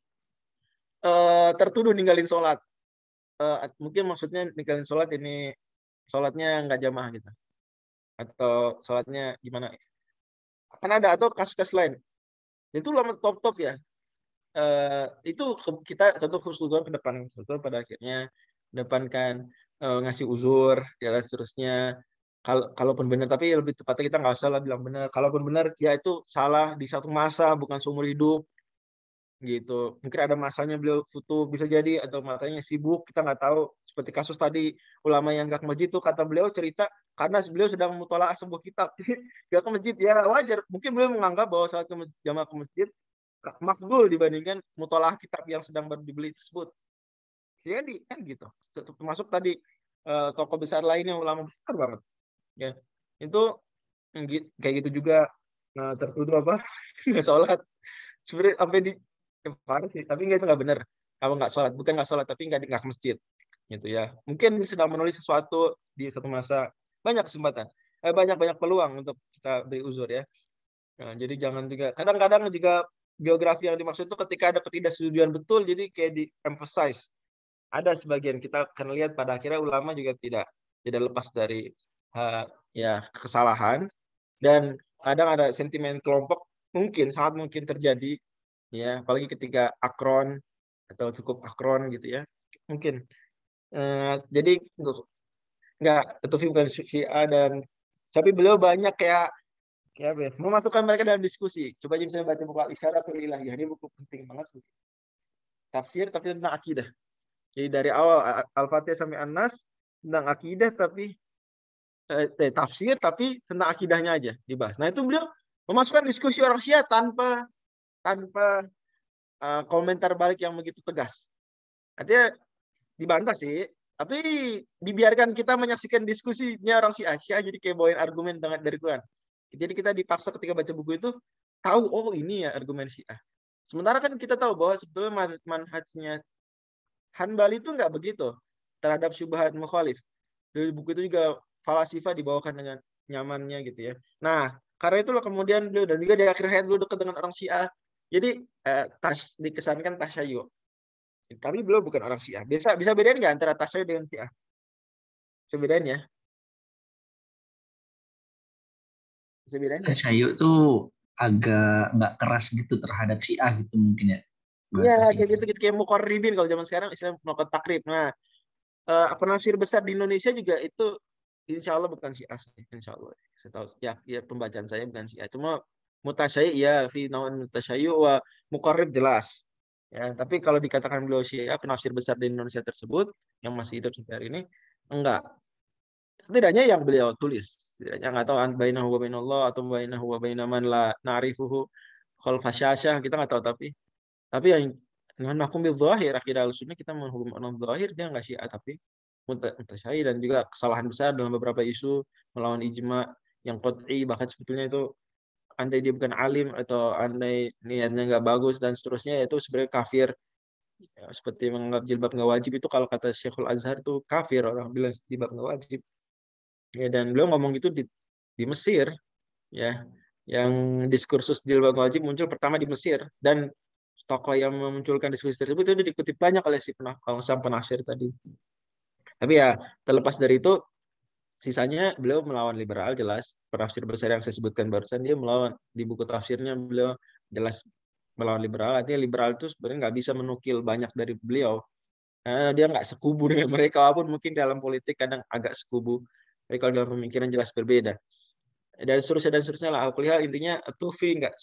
tertuduh ninggalin sholat. Mungkin maksudnya ninggalin sholat ini sholatnya nggak jamaah gitu. Atau sholatnya gimana. Akan ada, atau kasus-kasus lain. Itu ulama top-top ya. Itu kita contoh khusnudon ke depan. Pada akhirnya depankan ngasih uzur, dan seterusnya. Kalaupun benar, tapi lebih tepatnya kita nggak usah lah bilang benar. Kalaupun benar, ya itu salah di satu masa, bukan seumur hidup. Gitu. Mungkin ada masanya beliau futuh, bisa jadi, atau matanya sibuk, kita nggak tahu. Seperti kasus tadi, ulama yang nggak ke masjid itu, kata beliau cerita, karena beliau sedang mutolaah sebuah kitab. Nggak ke masjid, ya wajar. Mungkin beliau menganggap bahwa saat jamaah ke masjid, makbul dibandingkan mutolaah kitab yang sedang baru dibeli tersebut. Jadi, kan gitu. Termasuk tadi, tokoh besar lainnya, ulama besar banget. Ya, itu kayak gitu juga tertuduh apa nggak sholat sebenarnya sampai di parah sih, tapi itu nggak benar. Kalau nggak sholat, bukan nggak sholat, tapi nggak ke masjid, gitu ya. Mungkin sedang menulis sesuatu di satu masa, banyak kesempatan, banyak peluang untuk kita beri uzur ya. Nah, jadi jangan juga kadang-kadang juga biografi yang dimaksud itu ketika ada ketidaksetujuan betul, jadi kayak di emphasize. Ada sebagian kita akan lihat pada akhirnya ulama juga tidak lepas dari ya kesalahan, dan kadang ada sentimen kelompok mungkin sangat mungkin terjadi, ya apalagi ketika akron atau cukup akron gitu ya mungkin. Jadi nggak itu bukan Syiah, dan tapi beliau banyak kayak apa ya, memasukkan mereka dalam diskusi. Coba aja misalnya baca buku Al-Isyaratul Ilahiyah, ini buku penting banget, tafsir tapi tentang akidah. Jadi dari awal Al-Fatihah sampai An-Nas tentang akidah, tapi tafsir tapi tentang akidahnya aja dibahas. Nah itu beliau memasukkan diskusi orang Syiah tanpa tanpa komentar balik yang begitu tegas. Artinya dibantah sih, tapi dibiarkan kita menyaksikan diskusinya orang Syiah. Syiah jadi kayak bawain argumen dari Quran. Jadi kita dipaksa ketika baca buku itu tahu, oh ini ya argumen Syiah. Sementara kan kita tahu bahwa sebetulnya manhajnya Hanbali itu nggak begitu terhadap syubhat mukhalif. Dari buku itu juga falasifa dibawakan dengan nyamannya gitu ya. Nah, karena itulah kemudian beliau, dan juga di akhir hayat beliau dekat dengan orang Syiah. Jadi dikesankan tasyayyu. Tapi beliau bukan orang Syiah. Bisa bedain nggak antara tasyayyu dengan Syiah? Bisa bedain ya? Bisa bedain nggak? Tasyayyu tuh agak nggak keras gitu terhadap Syiah gitu mungkin ya, Iya, bahasa kayak gitu, simpel. kayak muqarribin kalau zaman sekarang istilah melakukan takrib. Nah, penafsir besar di Indonesia juga itu insya Allah bukan Syiah, insya Allah. Saya tahu ya, ya pembacaan saya bukan Syiah. Cuma mutasyai' ya, fi nawan mutasyai' wa muqarrib jelas. Ya, tapi kalau dikatakan beliau Syiah, penafsir besar di Indonesia tersebut yang masih hidup sampai hari ini, enggak. Setidaknya yang beliau tulis, setidaknya nggak tahu bainahu wa bainallah atau bainahu wa bainaman la na'rifuhu khalfasyashah, kita nggak tahu, tapi yang dengan hukum bil zahir, akidah al-sunnah kita menghukum orang zahir, dia nggak Syiah tapi mutasyai', dan juga kesalahan besar dalam beberapa isu melawan ijma yang qat'i, bahkan sebetulnya itu andai dia bukan alim atau andai niatnya nggak bagus dan seterusnya, itu sebenarnya kafir. Ya, seperti menganggap jilbab nggak wajib itu kalau kata Syekhul Azhar itu kafir, orang bilang jilbab nggak wajib. Ya, dan beliau ngomong itu di Mesir, ya, yang diskursus jilbab nggak wajib muncul pertama di Mesir, dan tokoh yang memunculkan diskusi tersebut itu dikutip banyak oleh si sang penafsir tadi. Tapi ya terlepas dari itu, sisanya beliau melawan liberal jelas. Penafsir besar yang saya sebutkan barusan dia melawan, di buku tafsirnya beliau jelas melawan liberal. Artinya liberal itu sebenarnya nggak bisa menukil banyak dari beliau. Karena dia nggak sekubu dengan mereka, walaupun mungkin dalam politik kadang agak sekubu. Tapi kalau dalam pemikiran jelas berbeda. Dan seterusnya lah. Alkuliah intinya Tufi nggak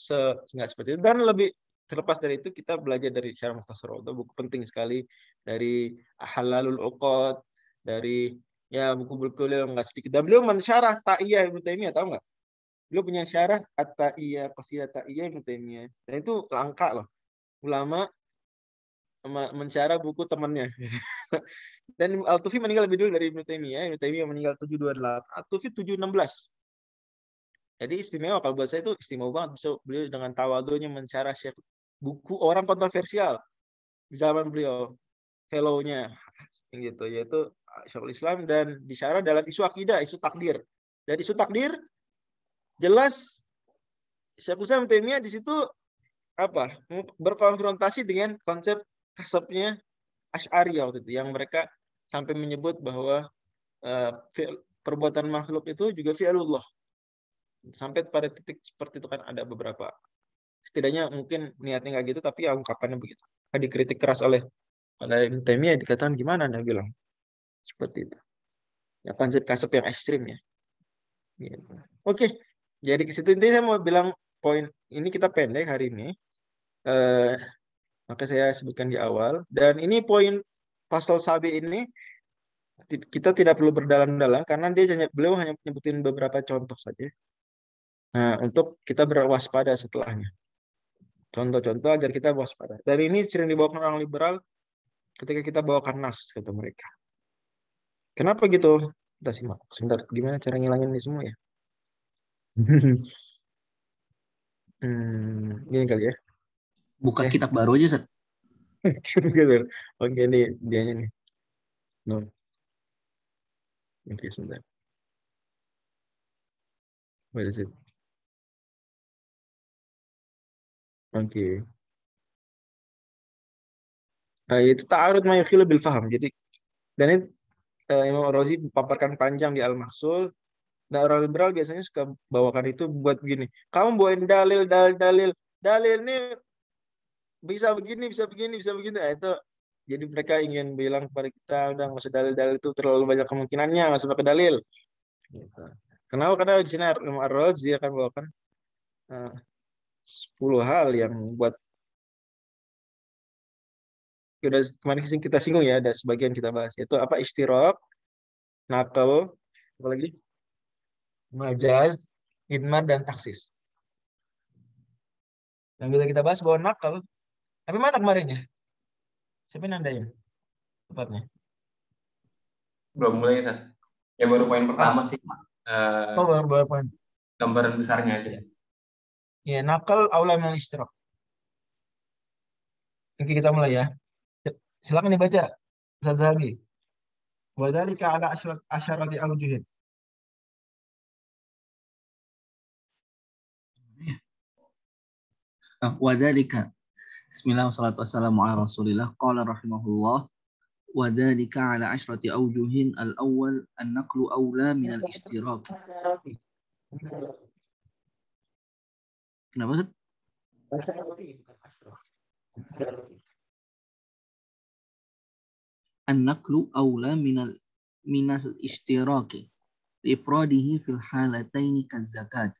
seperti itu. Dan lebih terlepas dari itu, kita belajar dari Syarah Mukhtasar Rawdah, buku penting sekali, dari Halalul Uqad, dari ya buku-buku beliau nggak sedikit. Dan beliau mensyarah Ta'iyah Ibnu Taimiyah, tahu nggak? Beliau punya syarah At-Ta'iyah, Qasidah Ta'iyah Ibnu Taimiyah. Dan itu langka loh. Ulama mensyarah buku temannya. Dan Al-Tufi meninggal lebih dulu dari Ibnu Taimiyah. Ibnu Taimiyah meninggal 728, Al-Tufi 716. Jadi istimewa, kalau buat saya itu istimewa banget. So, beliau dengan tawadhunya mensyarah buku orang kontroversial di zaman beliau, fellow-nya gitu, yaitu Syekhul Islam, dan disyarah dalam isu akidah, isu takdir. Dan isu takdir jelas Syekhul Islam Taimiyah di situ apa? Berkonfrontasi dengan konsep kasabnya Asy'ari waktu itu, yang mereka sampai menyebut bahwa perbuatan makhluk itu juga fi'lullah. Sampai pada titik seperti itu kan ada beberapa, setidaknya mungkin niatnya nggak gitu tapi ya ungkapannya begitu. Dikritik keras oleh Ibnu Taimiyah, dikatakan gimana, dia bilang seperti itu. Ya konsep kasab yang ekstrim ya. Gitu. Oke, jadi ke situ intinya saya mau bilang poin ini kita pendek hari ini. Eh, maka saya sebutkan di awal, dan ini poin pasal sabi ini kita tidak perlu berdalam-dalam karena beliau hanya menyebutin beberapa contoh saja. Nah, untuk kita berwaspada setelahnya. Contoh-contoh agar kita waspada. Dan ini sering dibawakan orang liberal ketika kita bawakan nas, kata mereka. Kenapa gitu? Kita simak. Sebentar, gimana cara ngilangin ini semua ya? Gini kali ya. Buka Oke. kitab baru aja, Set. Oke, ini dianya nih. No. Oke, sebentar. Where is it? Oke. Nah, itu ta'arud ma yukhilu bil faham. Jadi dan ini Imam Ar-Razi paparkan panjang di Al-Mahsul. Nah, orang liberal biasanya suka bawakan itu buat begini. Kamu bawain dalil, dalil, dalil. Dalil ini bisa begini, bisa begini, bisa begini. Nah, itu jadi mereka ingin bilang kepada kita, udah nggak usah dalil-dalil itu terlalu banyak kemungkinannya, nggak usah pakai dalil. Gitu. Kenapa? Karena di sini Imam Ar-Razi akan bawakan eh, 10 hal yang buat udah kemarin kita singgung ya, ada sebagian kita bahas. Itu apa? Istirok, nakal, apa lagi? Majaz, idmar, dan taksis. Yang kita bahas bahwa nakal. Tapi mana kemarin ya? Siapa yang nandain tepatnya? Belum mulai kan? Ya baru poin Ah, pertama sih. oh, baru poin. Gambaran besarnya aja. Ya, ya, nakal aula minal istirok. Oke, kita mulai ya. Silakan dibaca. Ustaz Zahabi. Wa dzalika ala asyarati awjuhin. Wadhalika. Bismillah wassalatu wassalamu ala Rasulillah. Qala rahimahullah. Wadhalika ala asyrati awjuhin. Al-awwal an-naqlu awla min al-ishtirak. Kenapa, Ustaz? An-naqlu awla min al-ishtirak. Ifradihi fil halataini kazakat.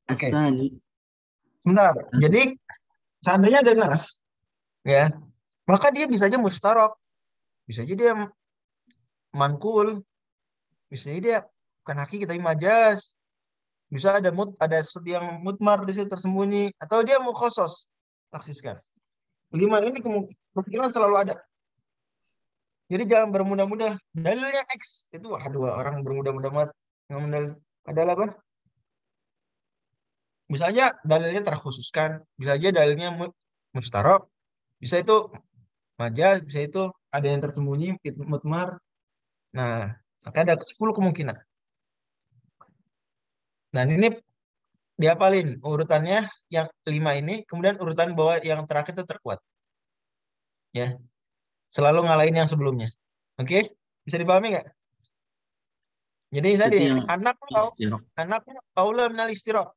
Oke, Asani. sebentar. Jadi seandainya ada nas, ya, maka dia bisa aja mustarok, bisa aja dia mankul, bisa aja dia bukan hakiki tapi majaz, bisa ada sesuatu yang mutmar di situ tersembunyi, atau dia mukhosos taksiskan. 5 ini kemungkinan selalu ada. Jadi jangan bermudah-mudah. Dalilnya X itu, aduh, orang bermudah-mudah banget. Adalah apa? Bisa aja dalilnya terkhususkan, bisa aja dalilnya mustarok, bisa itu majaz, bisa itu ada yang tersembunyi, mutmar. Nah, maka ada 10 kemungkinan. Dan ini diapalin urutannya yang 5 ini, kemudian urutan bawah yang terakhir itu terkuat. Ya, selalu ngalahin yang sebelumnya. Oke? Bisa dipahami nggak? Jadi tadi Berarti yang ishtirak. anak aula minal istirok.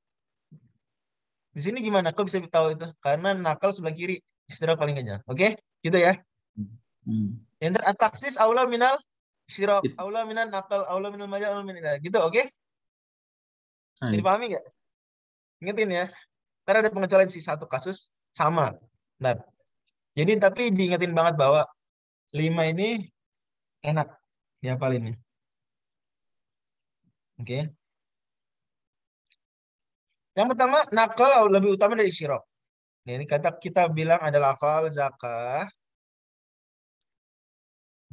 Di sini gimana? Kok bisa tahu itu? Karena nakal sebelah kiri, istirok paling kenyal. Oke? Gitu ya. Yang taksis aula minal istirok, aula minal nakal, aula minal majaz, aula minal gitu, oke? Bisa dipahami nggak? Ingetin ya. Ntar ada pengecualian si satu kasus sama. Nah, jadi tapi diingetin banget bahwa 5 ini enak dihapalinnya. Oke. Yang pertama, nakal lebih utama dari isyrok. Nah, ini kata kita bilang ada lafal zakah.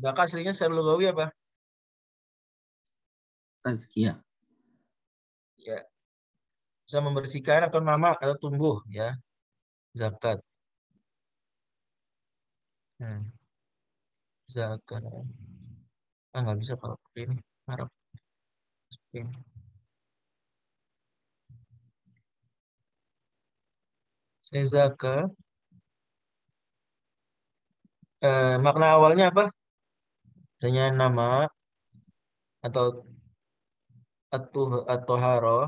Zakah aslinya secara lugawi apa? Tazkiyah. Ya, bisa membersihkan atau nama atau tumbuh ya. Zakat. Zakat. Nggak bisa kalau ini Arab. Oke. Zakat. Makna awalnya apa? Hanya nama atau atau haro.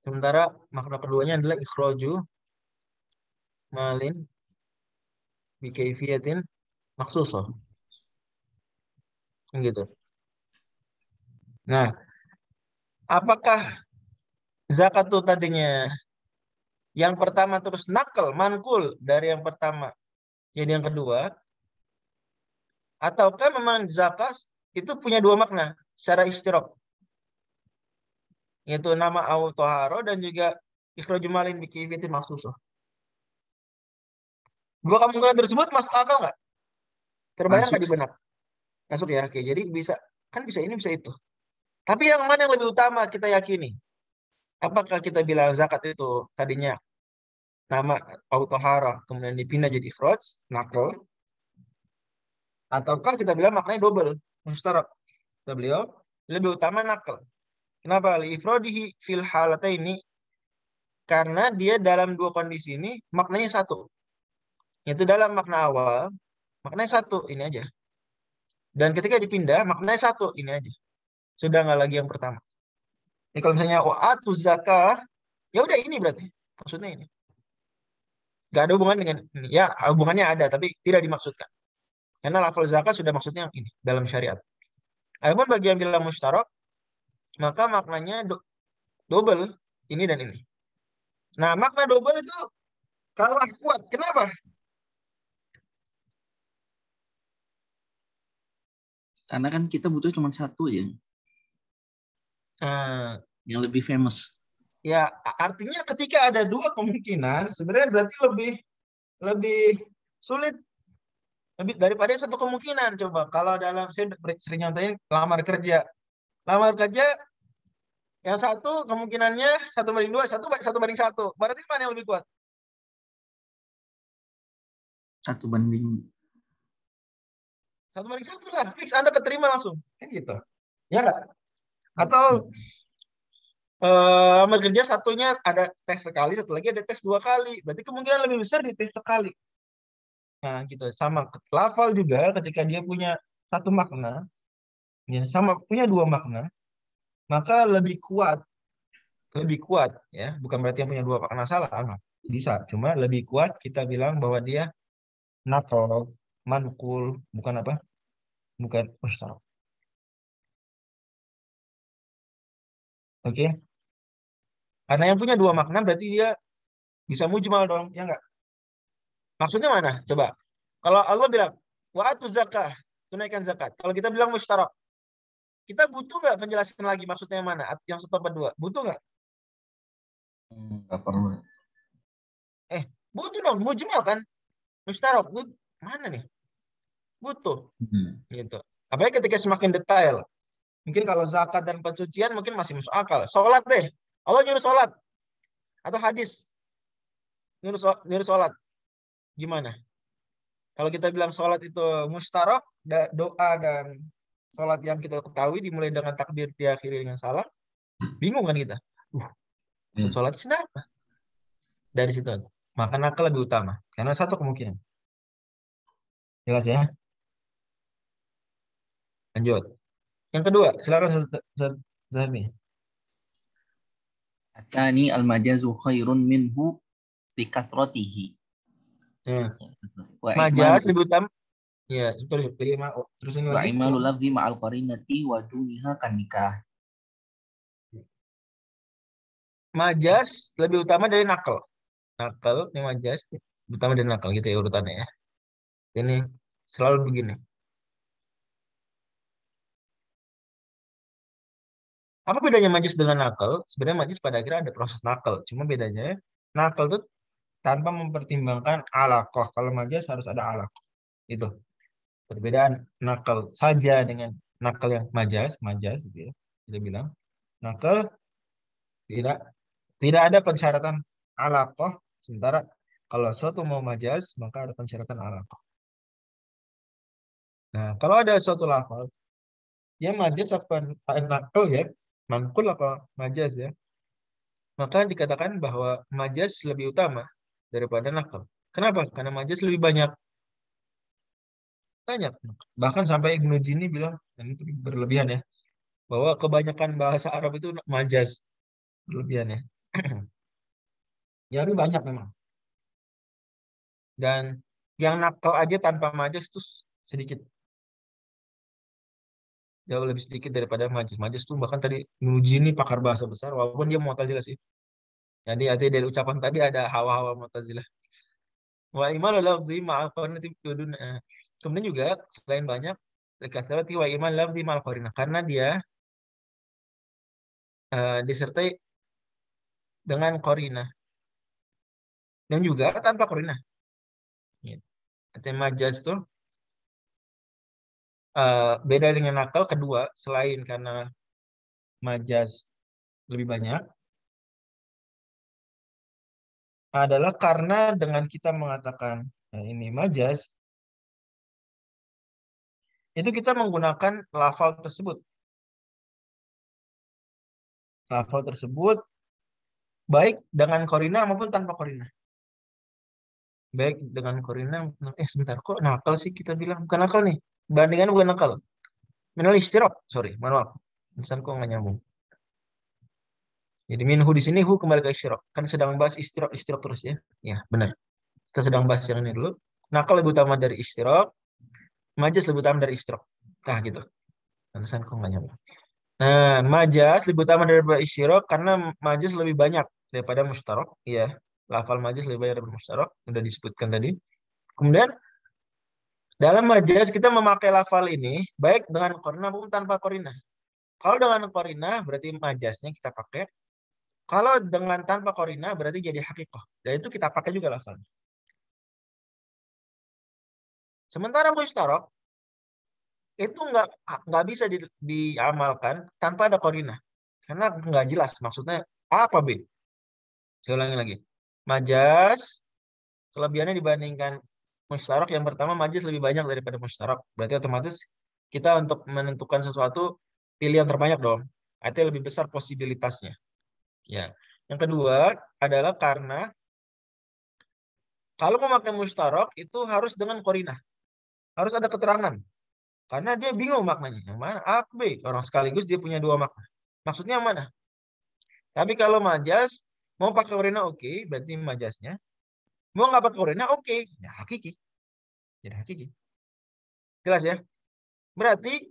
Sementara makna keduanya adalah ikhraju malin bikaifiyatin maksusoh. Gitu. Nah, apakah zakat itu tadinya yang pertama terus nakal, mankul dari yang pertama jadi yang kedua, ataukah memang zakat itu punya dua makna secara istirok, yaitu nama autoharo dan juga ikhraju malin bikaifiyatin maksusoh. Dua kemungkinan tersebut masuk akal nggak? Terbayang nggak di benak? Masuk ya, oke. Jadi bisa, kan bisa ini, bisa itu. Tapi yang mana yang lebih utama kita yakini? Apakah kita bilang zakat itu tadinya nama autohara, kemudian dipindah jadi ikhraj, nakal, ataukah kita bilang maknanya double, mustarak? Kata beliau, lebih utama nakal. Kenapa? Li-ifradihi fil halataini, karena dia dalam dua kondisi ini maknanya satu. Yaitu dalam makna awal, maknanya satu, ini aja. Dan ketika dipindah, maknanya satu, ini aja. Sudah nggak lagi yang pertama. Ini kalau misalnya wa'atu zakah, ya udah ini berarti. Maksudnya ini. Nggak ada hubungan dengan ini. Ya, hubungannya ada, tapi tidak dimaksudkan. Karena lafal zakat sudah maksudnya ini dalam syariat. Adapun bagi yang bilang mustarok, maka maknanya double, ini dan ini. Nah, makna double itu kalah kuat. Kenapa? Karena kan kita butuh cuma satu aja Nah, yang lebih famous. ya artinya ketika ada dua kemungkinan, sebenarnya berarti lebih sulit lebih daripada satu kemungkinan. Coba kalau dalam saya sering nyontohin lamar kerja. Lamar kerja yang satu kemungkinannya 1 banding 2, satu banding 1. Berarti mana yang lebih kuat? 1 banding 1 banding 1 lah. Fix Anda keterima langsung. Kan gitu. Ya nggak? Atau lamar kerja satunya ada tes sekali, satu lagi ada tes 2 kali. Berarti kemungkinan lebih besar di tes sekali. Nah, gitu. Sama lafal juga ketika dia punya satu makna, ya, sama punya 2 makna, maka lebih kuat, ya. Bukan berarti yang punya 2 makna salah, enggak. Bisa. Cuma lebih kuat kita bilang bahwa dia nakal, manqul, bukan apa? Bukan mustarok. Oke? Karena yang punya 2 makna berarti dia bisa mujmal dong, ya enggak? Maksudnya mana? Coba. Kalau Allah bilang, wa'atu zakah, tunaikan zakat. Kalau kita bilang mustarok, kita butuh nggak penjelasan lagi maksudnya yang mana? Yang satu apa 2? Butuh nggak? nggak perlu. Butuh dong, mujmal kan? Mustarok, mana nih? Butuh. Gitu. Apalagi ketika semakin detail. Mungkin kalau zakat dan pensucian mungkin masih masuk akal. Sholat deh. Allah nyuruh sholat. Atau hadis. Nyuruh sholat. Gimana? Kalau kita bilang sholat itu mustarok, doa dan sholat yang kita ketahui dimulai dengan takbir diakhiri dengan salam, bingung kan kita? Sholat itu apa? Dari situ. Maka nakal lebih utama. Karena satu kemungkinan. Jelas ya? Lanjut. Yang kedua, silakan Zami. Atani al-majazu khairun minhu likasrotihi. Majas lebih utama. Ya, terus ini Wa lagi. imalu lafzi ma'al qarinati wa duniha kan nikah. Majas lebih utama dari nakal. Nakal, ini majas utama dari nakal gitu ya urutannya ya. Ini selalu begini. Apa bedanya majas dengan nakal? Sebenarnya majas pada akhirnya ada proses nakal. Cuma bedanya nakal tuh tanpa mempertimbangkan alaqah. Kalau majas harus ada alaqah. Itu perbedaan nakal saja dengan nakal yang majas gitu ya. Kita bilang nakal tidak tidak ada persyaratan alaqah. Sementara kalau suatu mau majas maka ada persyaratan alaqah. Nah, kalau ada suatu lafal ya majas apa nakal ya, mangkul apa majas ya, maka dikatakan bahwa majas lebih utama daripada nakal. Kenapa? Karena majas lebih banyak. Banyak. Bahkan sampai Ibnu Jini bilang, dan itu berlebihan ya, bahwa kebanyakan bahasa Arab itu majas. Berlebihan ya. Ya, tapi banyak memang. Dan yang nakal aja tanpa majas itu sedikit. Jauh lebih sedikit daripada majas. Majas itu bahkan tadi Ibnu Jini pakar bahasa besar, walaupun dia Mu'tazilah sih. Jadi artinya dari ucapan tadi ada hawa-hawa Mu'tazilah. Wa iman lafzi ma'al qarinati bidun. Kemudian juga selain banyak kasrati wa iman lafzi ma'al qarinah, karena dia disertai dengan qarinah dan juga tanpa qarinah. Gitu. Artinya majas itu beda dengan nakal. Kedua, selain karena majas lebih banyak, adalah karena dengan kita mengatakan ini majas, itu kita menggunakan lafal tersebut lafal tersebut baik dengan korina maupun tanpa korina. Baik dengan korina, sebentar, kok nakal sih kita bilang? Bukan nakal nih. Bandingan bukan nakal. Minal istirok, sorry, maaf. Insan kok nggak nyambung. Jadi minhu di sini hu kembali ke istirok. Kan sedang bahas istirok terus ya. Ya, benar. Kita sedang bahas yang ini dulu. Nakal lebih utama dari istirok, majas lebih utama dari istirok. Nah, gitu. Insan kok nggak nyambung. Nah, majas lebih utama daripada istirok karena majas lebih banyak daripada mustarok. Iya, lafal majas lebih banyak daripada mustarok. Udah disebutkan tadi. Kemudian dalam majas kita memakai lafal ini baik dengan korina maupun tanpa korina. Kalau dengan korina berarti majasnya kita pakai. Kalau dengan tanpa korina berarti jadi hakikoh. Dan itu kita pakai juga lafalnya. Sementara mustarok itu nggak bisa diamalkan tanpa ada korina. Karena nggak jelas maksudnya A apa B. Saya ulangi lagi. Majas kelebihannya dibandingkan mustarok yang pertama majas lebih banyak daripada mustarok. Berarti otomatis kita untuk menentukan sesuatu pilih yang terbanyak dong. Artinya lebih besar posibilitasnya. Ya. Yang kedua adalah karena kalau memakai mustarok itu harus dengan korinah. Harus ada keterangan. Karena dia bingung maknanya. Yang mana? A, B. Orang sekaligus dia punya dua makna. Maksudnya yang mana? Tapi kalau majas, mau pakai korinah oke, berarti majasnya. Mau nggak pakai korinah oke. Ya hakiki. Jadi hakiki. Jelas ya? Berarti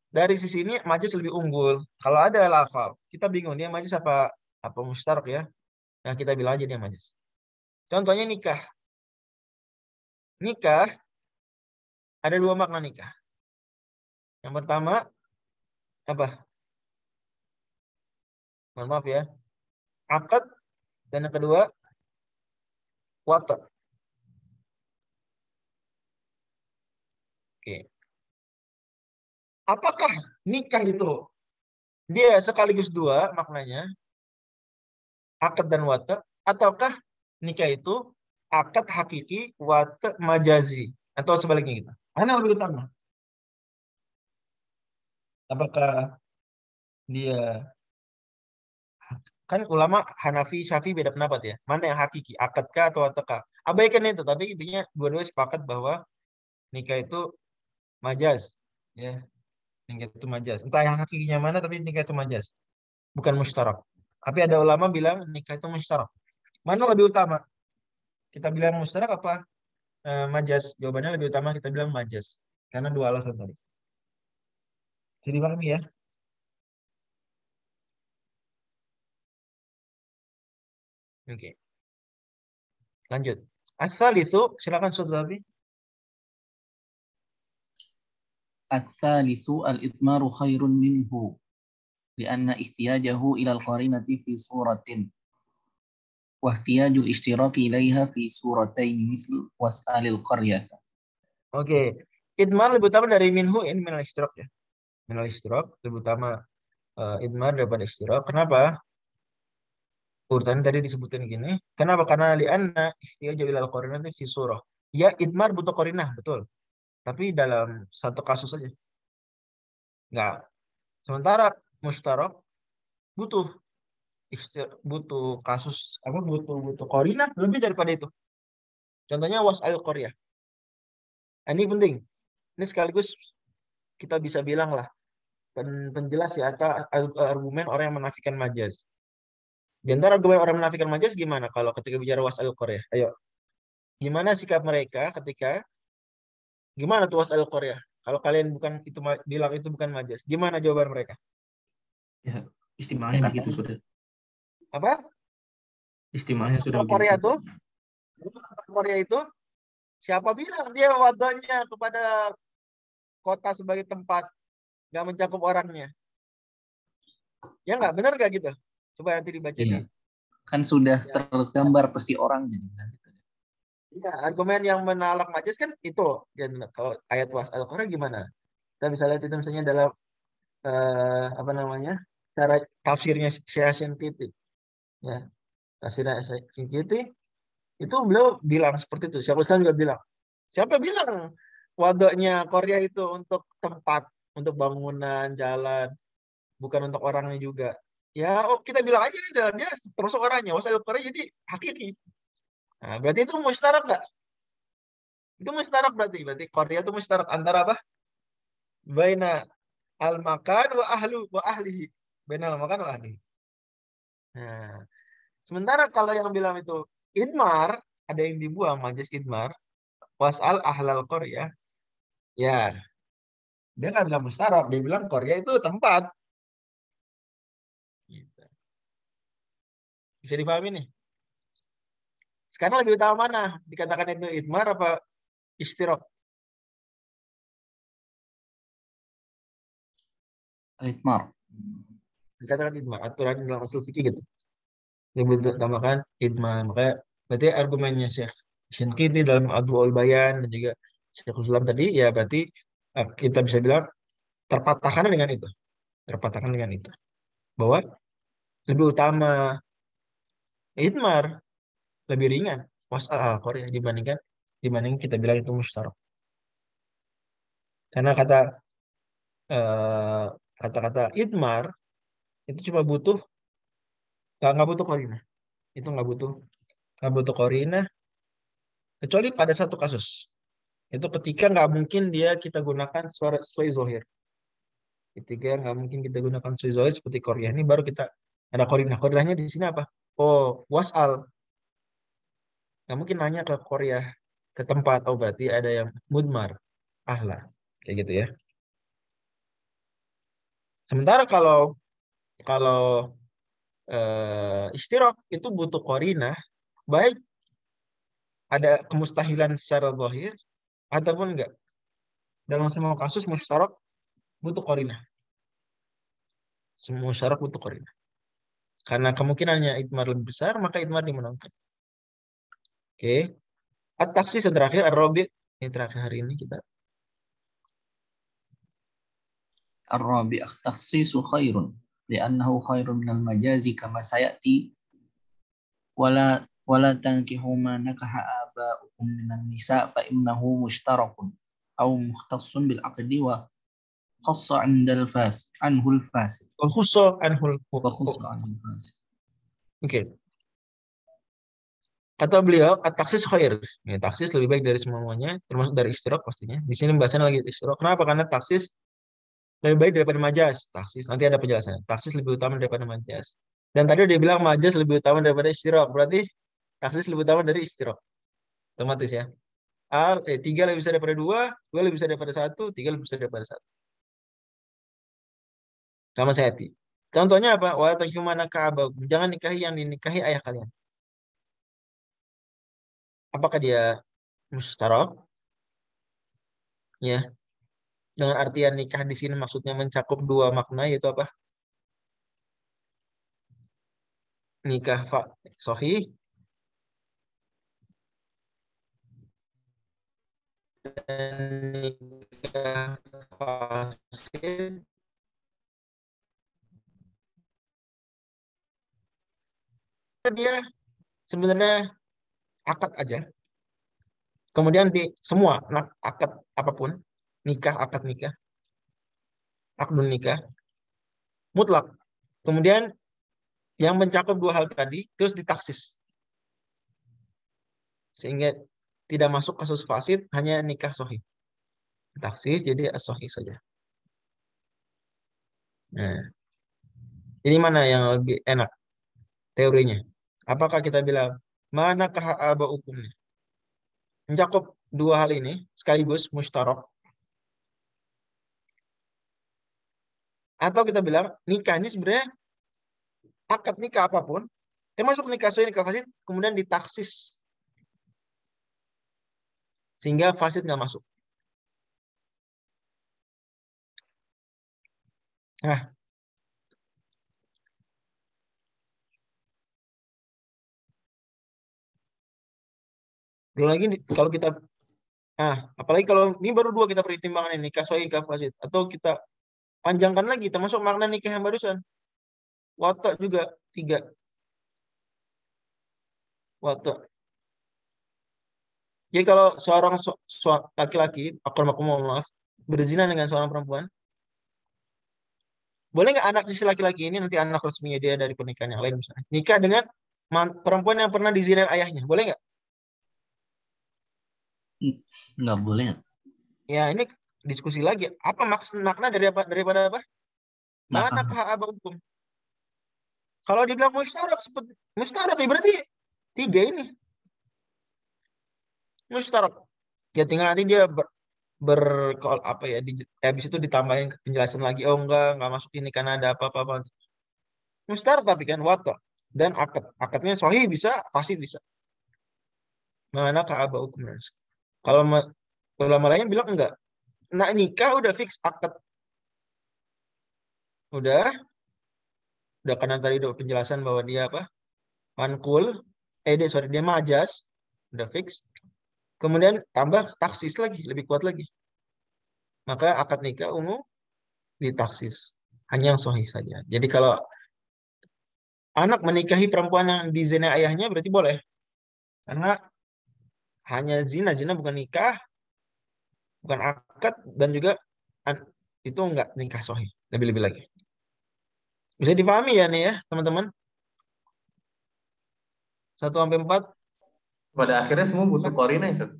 dari sisi ini majas lebih unggul. Kalau ada lafal, kita bingung dia majas apa mustarok ya. Nah, kita bilang aja dia majas. Contohnya nikah. Nikah ada dua makna nikah. Yang pertama apa? Mohon maaf ya. Akad dan yang kedua wata. Oke. Apakah nikah itu dia sekaligus dua maknanya? Akad dan wata, ataukah nikah itu akad hakiki, wata majazi, atau sebaliknya gitu? Mana yang lebih utama? Apakah dia kan ulama Hanafi, Syafi'i beda pendapat ya. Mana yang hakiki, akadkah atau watakah? Abaikan itu, tapi intinya dua-duanya sepakat bahwa nikah itu majaz, ya. Nikah itu majaz. Entah yang hakikinya mana, tapi nikah itu majaz, bukan mustarak. Tapi ada ulama bilang nikah itu mustarak. Mana lebih utama? Kita bilang mustarak apa majaz? Jawabannya lebih utama kita bilang majaz. Karena dua alasan tadi. Jadi pahami ya. Oke. Lanjut. Asal itu silakan Saudari. الثالث الإضمار خير منه لأن احتياجه إلى القرينة في صورة واحتياج الاشتراك إليها في صورتين مثل واسأل القرية. Oke. Idmar lebih utama dari minhu ini minal ishtirak ya. Minal ishtirak lebih utama idmar daripada ishtirak. Kenapa? Urutan tadi disebutin gini. Kenapa? Karena li'anna ihtiyaju ilal qarinati fi surah. Ya, idmar butuh qarinah, betul. Tapi dalam satu kasus saja. Enggak. Sementara mustarak butuh butuh kasus apa butuh qarinah lebih daripada itu. Contohnya was'al qaryah. Ini penting. Ini sekaligus kita bisa bilang lah penjelas ya atau argumen orang yang menafikan majaz. Di antara argumen orang menafikan majaz gimana kalau ketika bicara was'al qaryah? Ayo. Gimana sikap mereka ketika gimana tuh was'al qaryah? Kalau kalian bukan itu bilang itu bukan majaz, gimana jawaban mereka? Ya, istimewanya begitu sudah. Apa? Istimewanya sudah Korea begitu. tuh Korea itu siapa bilang dia wadahnya kepada kota sebagai tempat, nggak mencakup orangnya? Ya nggak, benar nggak gitu? Coba nanti dibaca Iya. nih. Kan sudah tergambar pasti orangnya. Ya, argumen yang menolak majaz kan itu. Dan kalau ayat was'al Quran gimana? Kita bisa lihat itu misalnya dalam apa namanya? Cara tafsirnya Syekh Sintiti. Ya, tafsirnya Syekh Sintiti itu beliau bilang seperti itu. Syekh Islam juga bilang. Siapa bilang wadahnya Korea itu untuk tempat, untuk bangunan, jalan, bukan untuk orangnya juga. Ya, oh, kita bilang aja dia termasuk orangnya. Wasal Korea jadi hakiki. Nah, berarti itu mustarak nggak? Itu mustarak berarti. Berarti Korea itu mustarak antara apa? Baina al-makan wa ahlihi. Baina al-makan wa ahlihi. Nah, sementara kalau yang bilang itu idmar, ada yang dibuang majas idmar, wasal ahlal Korea. Ya, dia nggak bilang mustarak, dia bilang Korea itu tempat. Gitu. Bisa dipahami nih. Sekarang lebih utama mana? Dikatakan itu idmar apa istirok? Itmar. Dikatakan idmar. Aturan dalam usul fikih gitu. Lebih utamakan idmar. Makanya berarti argumennya Syekh Shinqiti dalam Adwaul Bayan dan juga Syekhul Islam tadi, ya berarti kita bisa bilang terpatahkan dengan itu. Terpatahkan dengan itu. Bahwa lebih utama idmar, lebih ringan wasal al-Korea dibanding kita bilang itu mustarak. Karena eh, kata-kata idmar itu cuma butuh nggak butuh korina. Itu nggak butuh korina kecuali pada satu kasus. Itu ketika nggak mungkin dia kita gunakan suara sesuai zohir. Ketika nggak mungkin kita gunakan sesuai zohir seperti Korea ini baru kita ada korina. Korinanya di sini apa? Oh, wasal. Nggak mungkin nanya ke Korea ke tempat. Oh, berarti ada yang mudmar. Ahla. Kayak gitu ya. Sementara kalau kalau istirok itu butuh korina, baik ada kemustahilan secara zahir ataupun enggak. Dalam semua kasus musyarak butuh korina. Semua musyarak butuh korina. Karena kemungkinannya idmar lebih besar, maka idmar dimenangkan. Oke. At-taksis yang terakhir, ar-rabi. Ini terakhir hari ini kita. الرابع التخصيص خير لأنه خير من المجاز كما سيأتي ولا تنكحوا ما نكح آباؤكم من النساء فإنه مشترك أو مختص بالعقد وخص عنه الفاسد Khusus anhul. وخص عنه الفاسد. Oke. Kata beliau, at-taksis khair. Ya, taksis lebih baik dari semuanya, termasuk dari istirok pastinya. Di sini bahasanya lagi istirok. Kenapa? Karena taksis lebih baik daripada majas. Taksis, nanti ada penjelasannya. Taksis lebih utama daripada majas. Dan tadi dia bilang majas lebih utama daripada istirok. Berarti taksis lebih utama dari istirok. Otomatis ya. Tiga lebih besar daripada dua lebih besar daripada satu, tiga lebih besar daripada satu. Sama saya hati. Contohnya apa? Wa tahyumana ka'abakum. Jangan nikahi yang dinikahi ayah kalian. Apakah dia mustarak? Ya. Dengan artian nikah di sini maksudnya mencakup dua makna, yaitu apa? Nikah sahih dan nikah fasid. Dia sebenarnya akad aja. Kemudian di semua akad apapun, akad nikah, akdun nikah, mutlak. Kemudian yang mencakup dua hal tadi terus ditaksis. Sehingga tidak masuk kasus fasid, hanya nikah sahih. Taksis jadi as-sahih saja. Nah, ini mana yang lebih enak teorinya? Apakah kita bilang manakah aba hukumnya? Mencakup dua hal ini sekaligus mustarok. Atau kita bilang nikah ini sebenarnya akad nikah apapun, termasuk nikah sahih, nikah fasid, kemudian ditaksis sehingga fasid nggak masuk. Nah, belum lagi kalau kita, apalagi kalau ini baru dua kita pertimbangan ini, nikah sahih, nikah fasid, atau kita panjangkan lagi, termasuk makna nikah yang barusan, watak juga tiga, watak. Jadi kalau seorang laki-laki, aku maaf, berzina dengan seorang perempuan, boleh nggak anak si laki-laki ini nanti anak resminya dia dari pernikahan yang lain misalnya, nikah dengan perempuan yang pernah dizinain ayahnya, boleh nggak? Nggak boleh. Ya ini diskusi lagi. Apa maksud makna dari apa daripada apa? Mana Nakah. hukum? Kalau dibilang musyarak seperti musyarak ya berarti tiga ini musyarak. Ya tinggal nanti dia apa ya habis itu ditambahin penjelasan lagi. Oh enggak masuk ini karena ada apa-apa. Musyarak tapi kan wato dan akad. Akadnya sahih bisa, fasid bisa. Mana hukum? Kalau ulama lain bilang enggak. Nah nikah udah fix akad. Udah karena tadi udah penjelasan bahwa dia apa? Mankul, dia majas, udah fix. Kemudian tambah taksis lagi, lebih kuat lagi. Maka akad nikah umum ditaksis. Hanya yang sahih saja. Jadi kalau anak menikahi perempuan yang dizina ayahnya berarti boleh. Karena hanya zina, zina bukan nikah, bukan akad, dan juga itu enggak nikah sahih. Lebih-lebih lagi. Bisa dipahami ya nih ya, teman-teman? 1 sampai 4. Pada akhirnya semua butuh korina ya, Ustaz?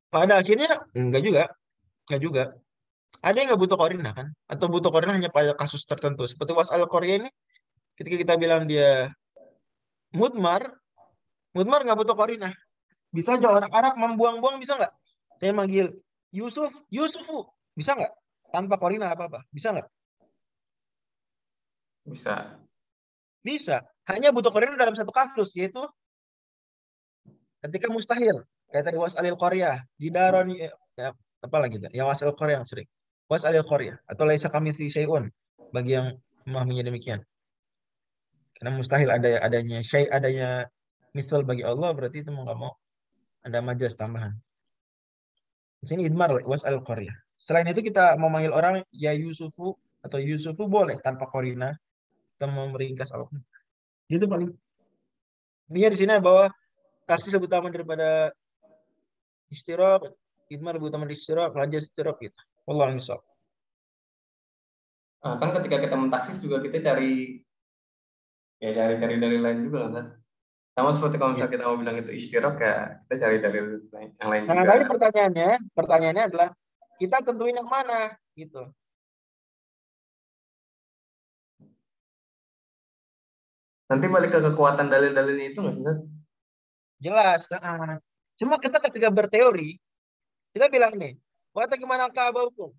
Pada akhirnya enggak juga. Enggak juga. Ada yang nggak butuh korina kan? Atau butuh korina hanya pada kasus tertentu. Seperti wasal Korea ini, ketika kita bilang dia mudmar, mudmar nggak butuh korina. Bisa aja orang Arab membuang-buang, bisa nggak? Saya manggil Yusuf, Yusufu. Bisa nggak? Tanpa korina apa-apa. Bisa nggak? Bisa. Bisa. Hanya butuh korina dalam satu kasus, yaitu ketika mustahil. Kayak tadi wasalil Korea. Jidaron, ya, apa lagi? Ya wasalil Korea yang sering. Wasalil Korea. Atau laisa kami fi syai'un. Bagi yang memahaminya demikian. Karena mustahil adanya misal bagi Allah, berarti itu mau nggak mau ada majas tambahan. Di sini idmar wasal Korea. Selain itu kita mau manggil orang ya Yusufu atau Yusufu boleh tanpa korina. Kita mau meringkas Allah. Itu paling. Dia di sini bahwa taksi lebih utama daripada istiraq, idmar lebih utama dari istiraq, majas istiraq gitu. Wallahu a'lam. Kan ketika kita mentaksis juga kita cari dari lain juga kan. Sama seperti kalau Iya. misalnya kita mau bilang itu istirahat ya kita cari dari yang lain Nah, juga. tapi pertanyaannya adalah kita tentuin yang mana gitu. Nanti balik ke kekuatan dalil-dalilnya itu nggak sih, Ustaz? Jelas. Nah, cuma kita ketika berteori, kita bilang nih, wata gimana kabar hukum?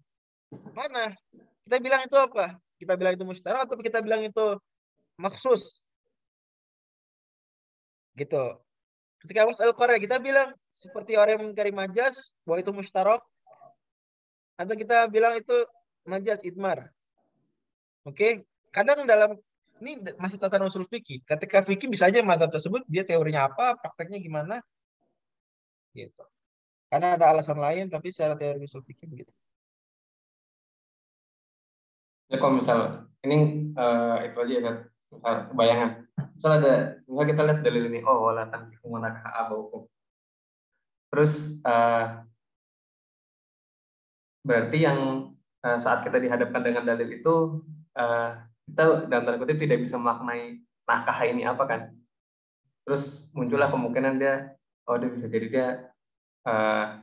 Mana? Kita bilang itu apa? Kita bilang itu musyarak atau kita bilang itu maksus? Gitu. Ketika wasal Korea, kita bilang seperti orang yang mengingkari majas, bahwa itu musyarak, atau kita bilang itu majas idmar. Oke? Kadang ini masih tatanan usul fikih. Ketika fikih bisa aja mazhab tersebut dia teorinya apa, prakteknya gimana, gitu. Karena ada alasan lain, tapi secara teori usul fikih begitu. Ya kalau misal ini itu aja kan bayangan. Misal kita lihat dalil ini, oh wala tankihu manakaha abaukum. Terus berarti yang saat kita dihadapkan dengan dalil itu kita dalam tanda kutip tidak bisa memaknai nakah ini apa kan. Terus muncullah kemungkinan dia bisa jadi dia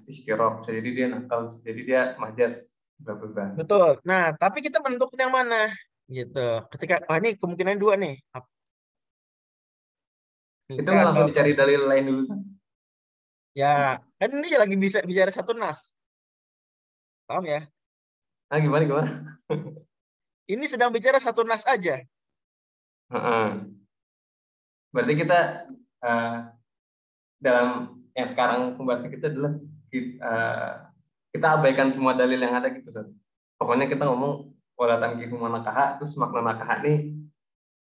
istirok, bisa jadi dia nakal, bisa jadi dia majas, bla bla bla. Betul. Nah, tapi kita menentukan yang mana, gitu. Ketika ini kemungkinan dua nih. Itu nggak langsung dicari dalil lain dulu kan? Ya, kan ini lagi bisa bicara satu nas. Paham ya? Nah, gimana? Ini sedang bicara satu nas aja. Berarti kita dalam yang sekarang pembahasan kita adalah kita abaikan semua dalil yang ada gitu, Ustaz. Pokoknya kita ngomong wala tankihu manakaha, terus makna nakaha ini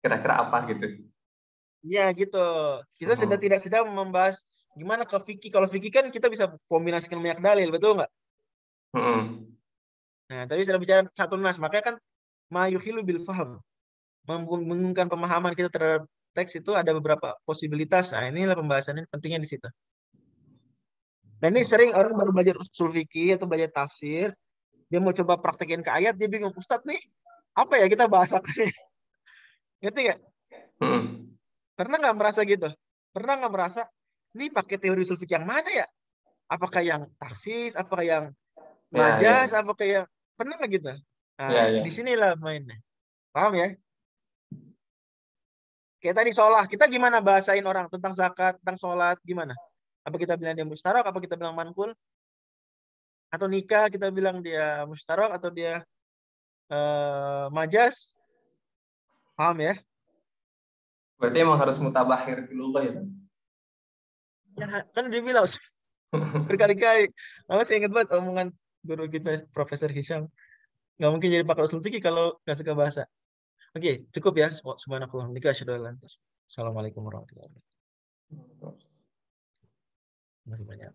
kira-kira apa gitu. Ya, gitu. Kita tidak sedang membahas gimana ke fikih. Kalau fikih kan kita bisa kombinasikan banyak dalil, betul nggak? Nah, tadi sudah bicara satu nas, makanya kan mayuhilu bil faham. Membingungkan pemahaman kita terhadap teks itu ada beberapa posibilitas. Nah, inilah pembahasannya pentingnya di situ. Dan ini sering orang baru belajar usul fikih atau belajar tafsir, Dia mau coba praktekin ke ayat, dia bingung. Ustadz nih, apa ya kita bahas apa nih? Ngerti nggak? Pernah nggak merasa gitu? Pernah nggak merasa, ini pakai teori usul fikih yang mana ya? Apakah yang taksis, apakah yang majas, apakah yang... Pernah nggak gitu? Nah, disinilah mainnya. Paham ya? Kayak tadi sholat, kita gimana bahasain orang tentang zakat, tentang sholat, gimana? Apa kita bilang dia mustarok, apa kita bilang manqul? Atau nikah, kita bilang dia mustarok, atau dia majas? Paham ya? Berarti emang harus mutabahir filullah ya? Ya, kan dia bilang berkali-kali. Saya ingat banget omongan guru kita, Profesor Hisham. Nggak mungkin jadi pakar usul fikih kalau nggak suka bahasa. Oke, cukup ya. Subhanakallah. Assalamualaikum warahmatullahi wabarakatuh. Masih banyak.